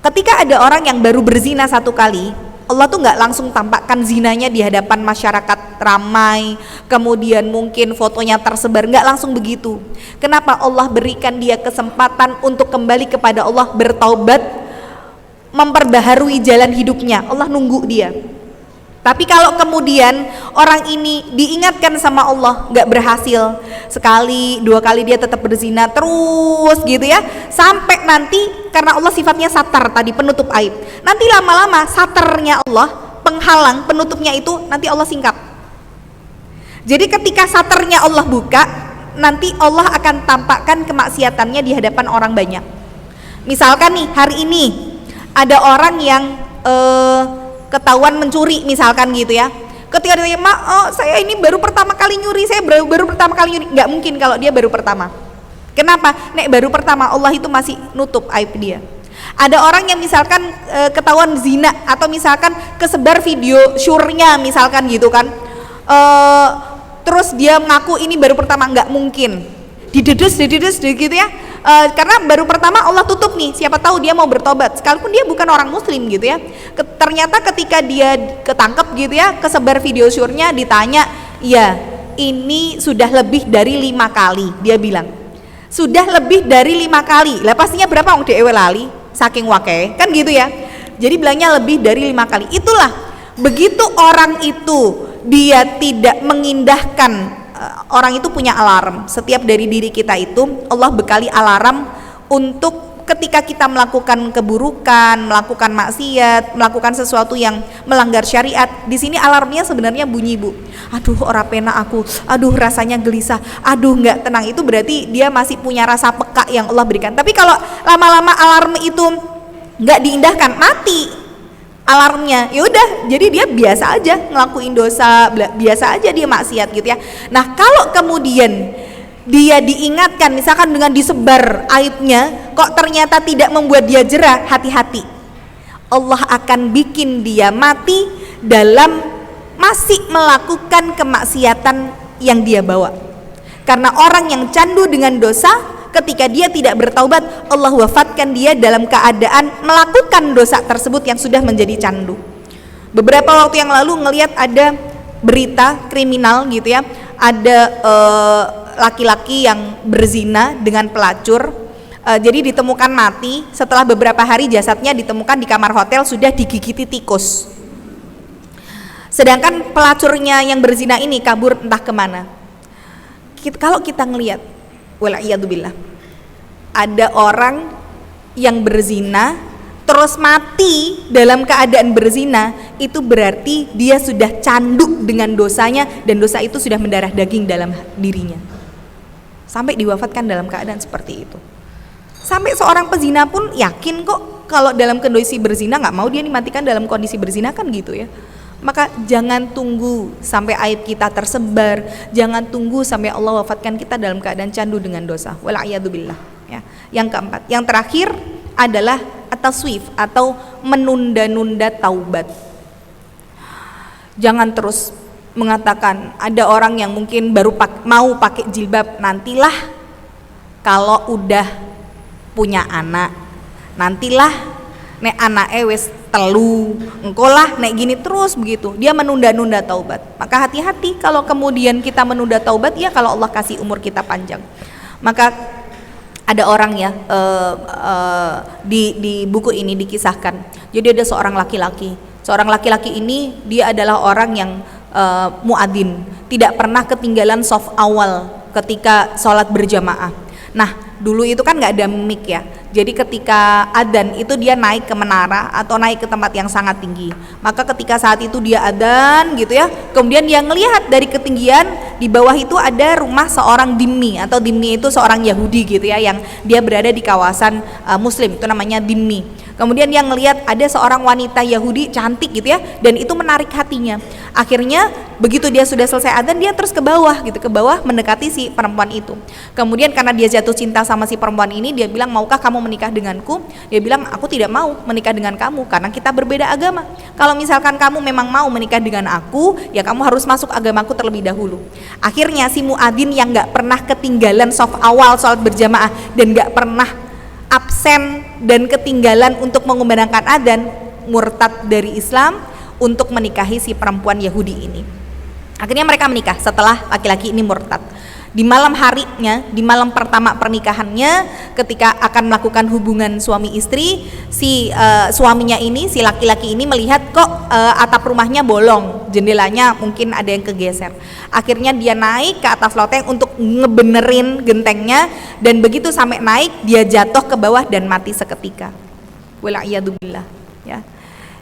ketika ada orang yang baru berzina satu kali, Allah tuh nggak langsung tampakkan zinanya di hadapan masyarakat ramai, kemudian mungkin fotonya tersebar, nggak langsung begitu. Kenapa? Allah berikan dia kesempatan untuk kembali kepada Allah, bertaubat, memperbaharui jalan hidupnya. Allah nunggu dia. Tapi kalau kemudian orang ini diingatkan sama Allah, nggak berhasil, sekali dua kali dia tetap berzina terus gitu ya, sampai nanti karena Allah sifatnya satar tadi, penutup aib, nanti lama-lama satarnya Allah, penghalang penutupnya itu nanti Allah singkap. Jadi ketika satarnya Allah buka, nanti Allah akan tampakkan kemaksiatannya di hadapan orang banyak. Misalkan nih hari ini ada orang yang ketahuan mencuri misalkan gitu ya, ketika dia saya ini baru pertama kali nyuri, saya baru pertama kali nyuri, nggak mungkin kalau dia baru pertama. Kenapa? Nek baru pertama Allah itu masih nutup aib dia. Ada orang yang misalkan ketahuan zina atau misalkan kesebar video syurnya misalkan gitu kan, terus dia mengaku ini baru pertama, nggak mungkin, didedes gitu ya. Karena baru pertama Allah tutup nih, siapa tahu dia mau bertobat sekalipun dia bukan orang muslim gitu ya. Ternyata ketika dia ketangkep gitu ya, kesebar video syurnya, ditanya, ya ini sudah lebih dari 5 kali, dia bilang sudah lebih dari 5 kali. Lah pastinya berapa wong dhewe lali saking wake kan gitu ya. Jadi bilangnya lebih dari 5 kali. Itulah, begitu orang itu dia tidak mengindahkan, orang itu punya alarm. Setiap dari diri kita itu Allah bekali alarm untuk ketika kita melakukan keburukan, melakukan maksiat, melakukan sesuatu yang melanggar syariat. Di sini alarmnya sebenarnya bunyi Bu. Aduh ora pena aku, aduh rasanya gelisah, aduh nggak tenang. Itu berarti dia masih punya rasa peka yang Allah berikan. Tapi kalau lama-lama alarm itu nggak diindahkan, mati alarmnya, ya udah, jadi dia biasa aja ngelakuin dosa, biasa aja dia maksiat gitu ya. Nah kalau kemudian dia diingatkan misalkan dengan disebar aibnya, kok ternyata tidak membuat dia jerah, hati-hati, Allah akan bikin dia mati dalam masih melakukan kemaksiatan yang dia bawa. Karena orang yang candu dengan dosa, ketika dia tidak bertaubat, Allah wafatkan dia dalam keadaan melakukan dosa tersebut yang sudah menjadi candu. Beberapa waktu yang lalu ngelihat ada berita kriminal gitu ya, ada laki-laki yang berzina dengan pelacur, Jadi ditemukan mati, setelah beberapa hari jasadnya ditemukan di kamar hotel sudah digigiti tikus. Sedangkan pelacurnya yang berzina ini kabur entah kemana. Kalau kita ngelihat, wala'iyadzubillah, ada orang yang berzina terus mati dalam keadaan berzina, itu berarti dia sudah candu dengan dosanya dan dosa itu sudah mendarah daging dalam dirinya. Sampai diwafatkan dalam keadaan seperti itu. Sampai seorang pezina pun yakin kok kalau dalam kondisi berzina, nggak mau dia dimatikan dalam kondisi berzina kan gitu ya. Maka jangan tunggu sampai aib kita tersebar, jangan tunggu sampai Allah wafatkan kita dalam keadaan candu dengan dosa. Wala'iyadzubillah ya. Yang keempat, yang terakhir adalah at-taswif atau menunda-nunda taubat. Jangan terus mengatakan, ada orang yang mungkin baru mau pakai jilbab, nantilah kalau udah punya anak, nantilah nek anak wis telu engko lah nek gini terus begitu, dia menunda-nunda taubat. Maka hati-hati kalau kemudian kita menunda taubat ya, kalau Allah kasih umur kita panjang. Maka ada orang ya, di buku ini dikisahkan, jadi ada seorang laki-laki ini dia adalah orang yang muadzin, tidak pernah ketinggalan shaf awal ketika sholat berjamaah. Nah dulu itu kan nggak ada mic ya, jadi ketika adzan itu dia naik ke menara atau naik ke tempat yang sangat tinggi. Maka ketika saat itu dia adzan gitu ya, kemudian dia ngelihat dari ketinggian di bawah itu ada rumah seorang dhimmi, atau dhimmi itu seorang Yahudi gitu ya, yang dia berada di kawasan Muslim, itu namanya dhimmi. Kemudian dia ngelihat ada seorang wanita Yahudi cantik gitu ya, dan itu menarik hatinya. Akhirnya begitu dia sudah selesai adzan, dia terus ke bawah gitu, ke bawah mendekati si perempuan itu. Kemudian karena dia jatuh cinta sama si perempuan ini, dia bilang, maukah kamu menikah denganku? Dia bilang, aku tidak mau menikah dengan kamu karena kita berbeda agama. Kalau misalkan kamu memang mau menikah dengan aku, ya kamu harus masuk agamaku terlebih dahulu. Akhirnya si muadzin yang nggak pernah ketinggalan shaf awal sholat berjamaah dan nggak pernah absen dan ketinggalan untuk mengumandangkan adzan, murtad dari Islam untuk menikahi si perempuan Yahudi ini. Akhirnya mereka menikah setelah laki-laki ini murtad. Di malam harinya, di malam pertama pernikahannya, ketika akan melakukan hubungan suami istri, si suaminya ini, si laki-laki ini melihat kok atap rumahnya bolong, jendelanya mungkin ada yang kegeser. Akhirnya dia naik ke atas loteng untuk ngebenerin gentengnya, dan begitu sampai naik dia jatuh ke bawah dan mati seketika. Wala'iyadzubillah ya.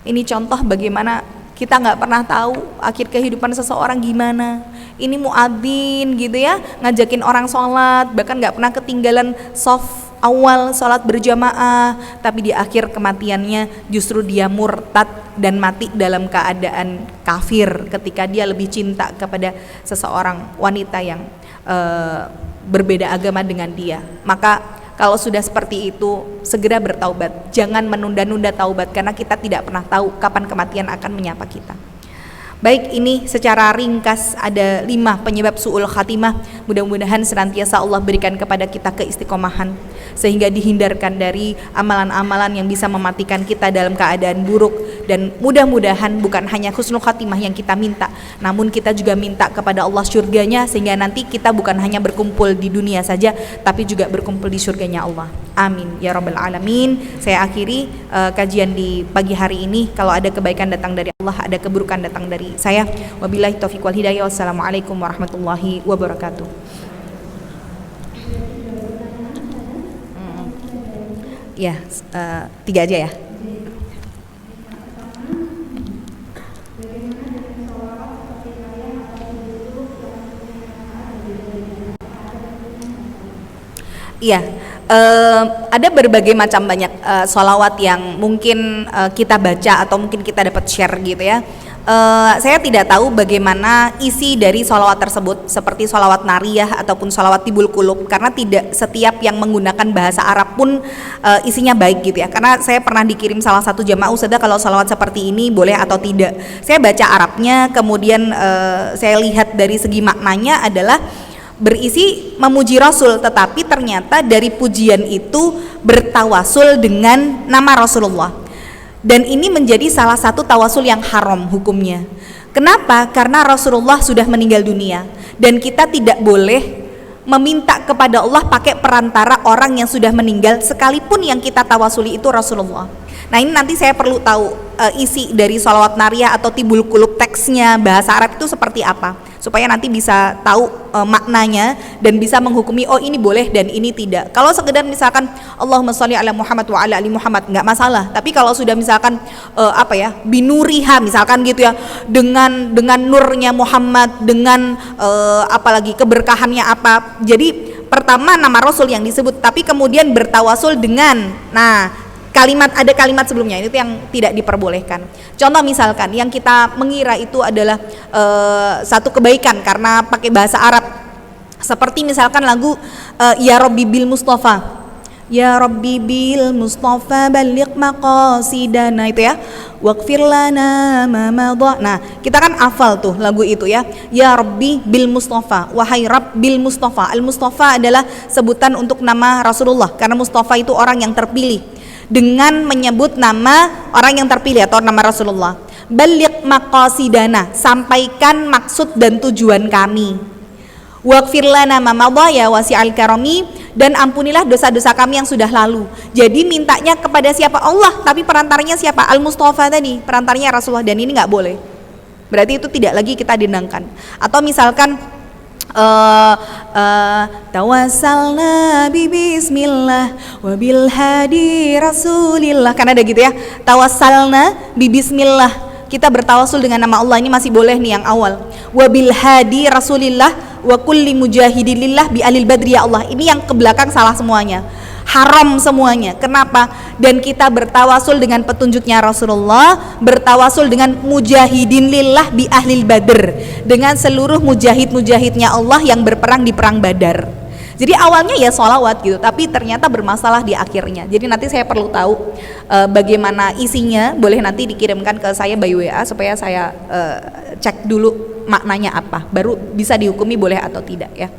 Ini contoh bagaimana kita nggak pernah tahu akhir kehidupan seseorang gimana. Ini muadzin gitu ya, ngajakin orang sholat, bahkan nggak pernah ketinggalan shaf awal sholat berjamaah, tapi di akhir kematiannya justru dia murtad dan mati dalam keadaan kafir ketika dia lebih cinta kepada seseorang wanita yang berbeda agama dengan dia. Maka kalau sudah seperti itu, segera bertaubat. Jangan menunda-nunda taubat, karena kita tidak pernah tahu kapan kematian akan menyapa kita. Baik, ini secara ringkas ada 5 penyebab su'ul khatimah. Mudah-mudahan senantiasa Allah berikan kepada kita keistiqomahan, sehingga dihindarkan dari amalan-amalan yang bisa mematikan kita dalam keadaan buruk. Dan mudah-mudahan bukan hanya husnul khatimah yang kita minta, namun kita juga minta kepada Allah surganya, sehingga nanti kita bukan hanya berkumpul di dunia saja, tapi juga berkumpul di surganya Allah. Amin ya rabbal alamin. Saya akhiri kajian di pagi hari ini. Kalau ada kebaikan datang dari Allah, ada keburukan datang dari saya. Wabillahi taufiq wal hidayah. Wassalamualaikum warahmatullahi wabarakatuh. Ya, 3 aja ya. Iya, ada berbagai macam banyak sholawat yang mungkin kita baca atau mungkin kita dapat share gitu ya. Saya tidak tahu bagaimana isi dari sholawat tersebut, seperti sholawat nariyah ataupun sholawat tibul kulub, karena tidak setiap yang menggunakan bahasa Arab pun isinya baik gitu ya. Karena saya pernah dikirim salah satu jamaah, Ustazah kalau sholawat seperti ini boleh atau tidak. Saya baca Arabnya, kemudian saya lihat dari segi maknanya adalah berisi memuji Rasul, tetapi ternyata dari pujian itu bertawasul dengan nama Rasulullah, dan ini menjadi salah satu tawasul yang haram hukumnya. Kenapa? Karena Rasulullah sudah meninggal dunia dan kita tidak boleh meminta kepada Allah pakai perantara orang yang sudah meninggal, sekalipun yang kita tawasuli itu Rasulullah. Nah ini nanti saya perlu tahu isi dari sholawat nariyah atau tibul qulub, teksnya bahasa Arab itu seperti apa, supaya nanti bisa tahu maknanya dan bisa menghukumi, oh ini boleh dan ini tidak. Kalau sekedar misalkan Allahumma sholli ala Muhammad wa ala ali Muhammad, nggak masalah. Tapi kalau sudah misalkan binuriha misalkan gitu ya, dengan nurnya Muhammad, dengan apalagi keberkahannya apa. Jadi pertama nama Rasul yang disebut, tapi kemudian bertawasul dengan ada kalimat sebelumnya, itu yang tidak diperbolehkan. Contoh misalkan yang kita mengira itu adalah satu kebaikan karena pakai bahasa Arab, seperti misalkan lagu Ya Rabbi bil Mustafa, Ya Rabbi bil Mustafa balligh maqasidana, itu ya, waghfir lana ma madha. Nah kita kan hafal tuh lagu itu ya, Ya Rabbi bil Mustafa, wahai Rabb bil Mustafa. Al Mustafa adalah sebutan untuk nama Rasulullah, karena Mustafa itu orang yang terpilih, dengan menyebut nama orang yang terpilih atau nama Rasulullah. Balligh maqasidana, sampaikan maksud dan tujuan kami. Waghfir lana ma madha ya wasi'al karami, dan ampunilah dosa-dosa kami yang sudah lalu. Jadi mintanya kepada siapa? Allah, tapi perantaranya siapa? Al Mustafa tadi, perantaranya Rasulullah, dan ini nggak boleh. Berarti itu tidak lagi kita dendangkan. Atau misalkan tawassalna bi bismillah wa bil hadi rasulillah, karena ada gitu ya, tawassalna bi bismillah, kita bertawasul dengan nama Allah, ini masih boleh nih yang awal. Wa bil hadi rasulillah wa kulli mujahidilillah bi alil badri, ya Allah, ini yang ke belakang salah semuanya, haram semuanya. Kenapa? Dan kita bertawasul dengan petunjuknya Rasulullah, bertawasul dengan mujahidin lillah bi ahlil badr, dengan seluruh mujahid-mujahidnya Allah yang berperang di perang Badar. Jadi awalnya ya sholawat gitu, tapi ternyata bermasalah di akhirnya. Jadi nanti saya perlu tahu bagaimana isinya, boleh nanti dikirimkan ke saya by WA supaya saya cek dulu maknanya apa, baru bisa dihukumi boleh atau tidak ya.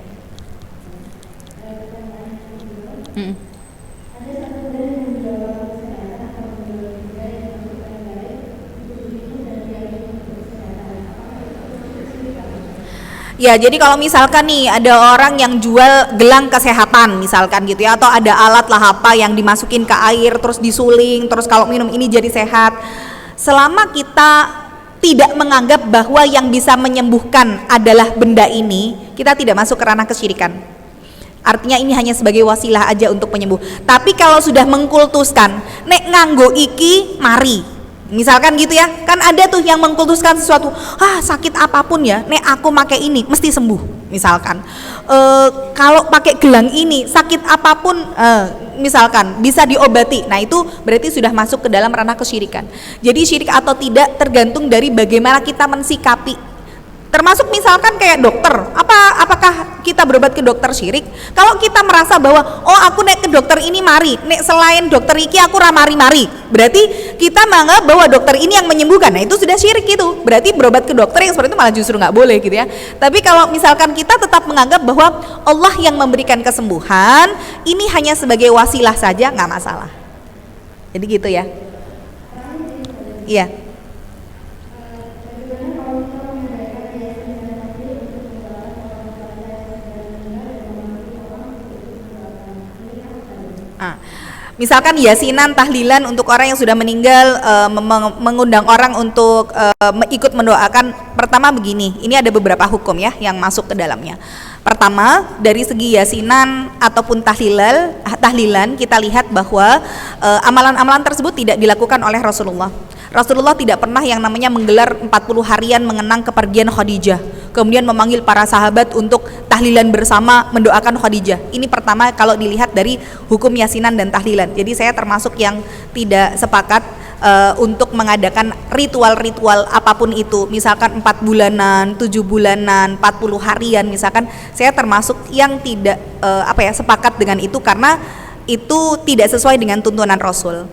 Ya, jadi kalau misalkan nih ada orang yang jual gelang kesehatan misalkan gitu ya, atau ada alat lah apa yang dimasukin ke air terus disuling, terus kalau minum ini jadi sehat. Selama kita tidak menganggap bahwa yang bisa menyembuhkan adalah benda ini, kita tidak masuk ke ranah kesyirikan. Artinya ini hanya sebagai wasilah aja untuk penyembuh. Tapi kalau sudah mengkultuskan, nek nganggo iki mari, misalkan gitu ya, kan ada tuh yang mengkultuskan sesuatu, sakit apapun ya, nek aku pakai ini mesti sembuh. Misalkan kalau pakai gelang ini sakit apapun misalkan bisa diobati. Nah itu berarti sudah masuk ke dalam ranah kesyirikan. Jadi syirik atau tidak tergantung dari bagaimana kita mensikapi. Termasuk misalkan kayak dokter, apakah kita berobat ke dokter syirik? Kalau kita merasa bahwa aku nek ke dokter ini mari, nek selain dokter iki aku mari, berarti kita menganggap bahwa dokter ini yang menyembuhkan. Nah itu sudah syirik itu. Berarti berobat ke dokter yang seperti itu malah justru nggak boleh gitu ya. Tapi kalau misalkan kita tetap menganggap bahwa Allah yang memberikan kesembuhan, ini hanya sebagai wasilah saja, nggak masalah. Jadi gitu ya. Iya. Misalkan yasinan, tahlilan untuk orang yang sudah meninggal, mengundang orang untuk ikut mendoakan. Pertama begini, ini ada beberapa hukum ya yang masuk ke dalamnya. Pertama, dari segi yasinan ataupun tahlilan kita lihat bahwa amalan-amalan tersebut tidak dilakukan oleh Rasulullah. Rasulullah tidak pernah yang namanya menggelar 40 harian mengenang kepergian Khadijah, kemudian memanggil para sahabat untuk tahlilan bersama mendoakan Khadijah. Ini pertama kalau dilihat dari hukum yasinan dan tahlilan. Jadi saya termasuk yang tidak sepakat untuk mengadakan ritual-ritual apapun itu, misalkan 4 bulanan, 7 bulanan, 40 harian misalkan, saya termasuk yang tidak sepakat dengan itu, karena itu tidak sesuai dengan tuntunan Rasul.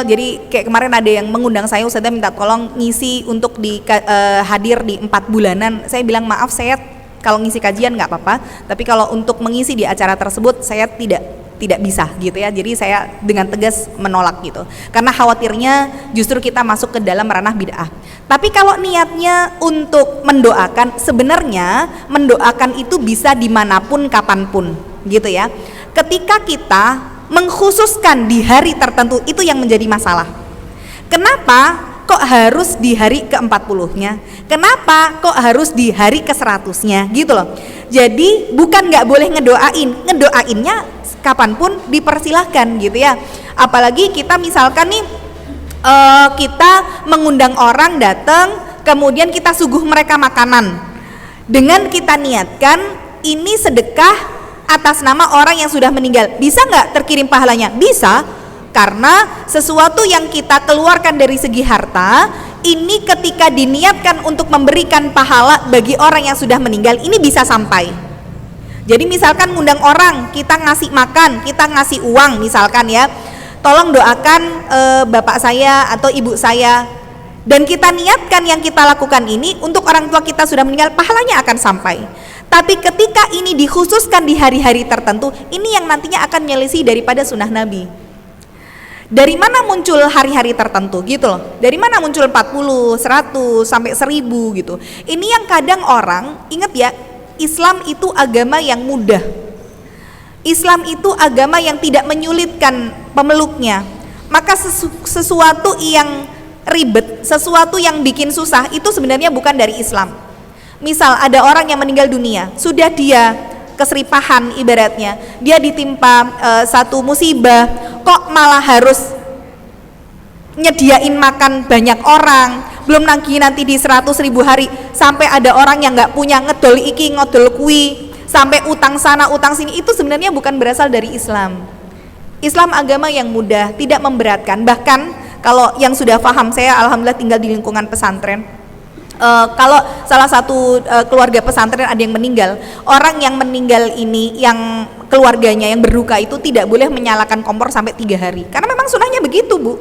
Jadi kayak kemarin ada yang mengundang saya, Ustazah minta tolong ngisi untuk hadir di 4 bulanan. Saya bilang maaf, saya kalau ngisi kajian nggak apa-apa, tapi kalau untuk mengisi di acara tersebut saya tidak tidak bisa gitu ya. Jadi saya dengan tegas menolak gitu. Karena khawatirnya justru kita masuk ke dalam ranah bid'ah. Tapi kalau niatnya untuk mendoakan, sebenarnya mendoakan itu bisa dimanapun kapanpun gitu ya. Ketika kita mengkhususkan di hari tertentu, itu yang menjadi masalah. Kenapa kok harus di hari ke-40-nya? Kenapa kok harus di hari ke-100-nya gitu loh. Jadi bukan nggak boleh ngedoainnya kapanpun dipersilahkan gitu ya. Apalagi kita misalkan nih kita mengundang orang datang, kemudian kita suguh mereka makanan dengan kita niatkan ini sedekah atas nama orang yang sudah meninggal. Bisa nggak terkirim pahalanya? Bisa, karena sesuatu yang kita keluarkan dari segi harta ini ketika diniatkan untuk memberikan pahala bagi orang yang sudah meninggal, ini bisa sampai. Jadi misalkan ngundang orang, kita ngasih makan, kita ngasih uang misalkan ya, tolong doakan bapak saya atau ibu saya, dan kita niatkan yang kita lakukan ini untuk orang tua kita sudah meninggal, pahalanya akan sampai. Tapi ketika ini dikhususkan di hari-hari tertentu, ini yang nantinya akan menyelisih daripada sunnah Nabi. Dari mana muncul hari-hari tertentu gitu loh? Dari mana muncul 40, 100 sampai 1000 gitu? Ini yang kadang orang ingat ya, Islam itu agama yang mudah. Islam itu agama yang tidak menyulitkan pemeluknya. Maka sesuatu yang ribet, sesuatu yang bikin susah itu sebenarnya bukan dari Islam. Misal ada orang yang meninggal dunia, sudah dia keseripahan ibaratnya, dia ditimpa satu musibah, kok malah harus nyediain makan banyak orang, belum lagi nanti di 100.000 hari sampai ada orang yang nggak punya, ngedol iki ngedol kui, sampai utang sana utang sini, itu sebenarnya bukan berasal dari Islam. Islam agama yang mudah, tidak memberatkan. Bahkan kalau yang sudah paham, saya alhamdulillah tinggal di lingkungan pesantren. Kalau salah satu keluarga pesantren ada yang meninggal, orang yang meninggal ini, yang keluarganya yang berduka itu tidak boleh menyalakan kompor sampai 3 hari, karena memang sunahnya begitu, Bu.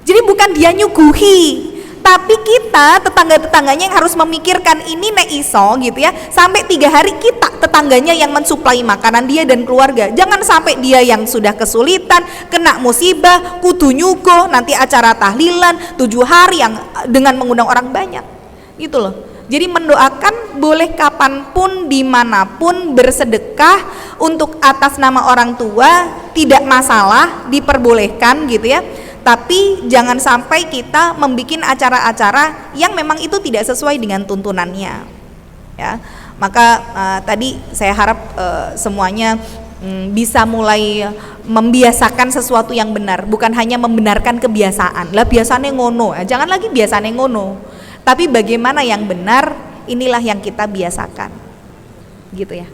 Jadi bukan dia nyuguhi, tapi kita tetangga-tetangganya yang harus memikirkan ini nek iso gitu ya, sampai 3 hari kita tetangganya yang mensuplai makanan dia dan keluarga. Jangan sampai dia yang sudah kesulitan, kena musibah, kudu nyuguh, nanti acara tahlilan 7 hari yang dengan mengundang orang banyak gitu loh. Jadi mendoakan boleh kapanpun, dimanapun, bersedekah untuk atas nama orang tua tidak masalah, diperbolehkan gitu ya. Tapi jangan sampai kita membuat acara-acara yang memang itu tidak sesuai dengan tuntunannya ya. Maka tadi saya harap semuanya bisa mulai membiasakan sesuatu yang benar, bukan hanya membenarkan kebiasaan. Lah biasanya ngono, jangan lagi biasanya ngono. Tapi bagaimana yang benar, inilah yang kita biasakan gitu ya.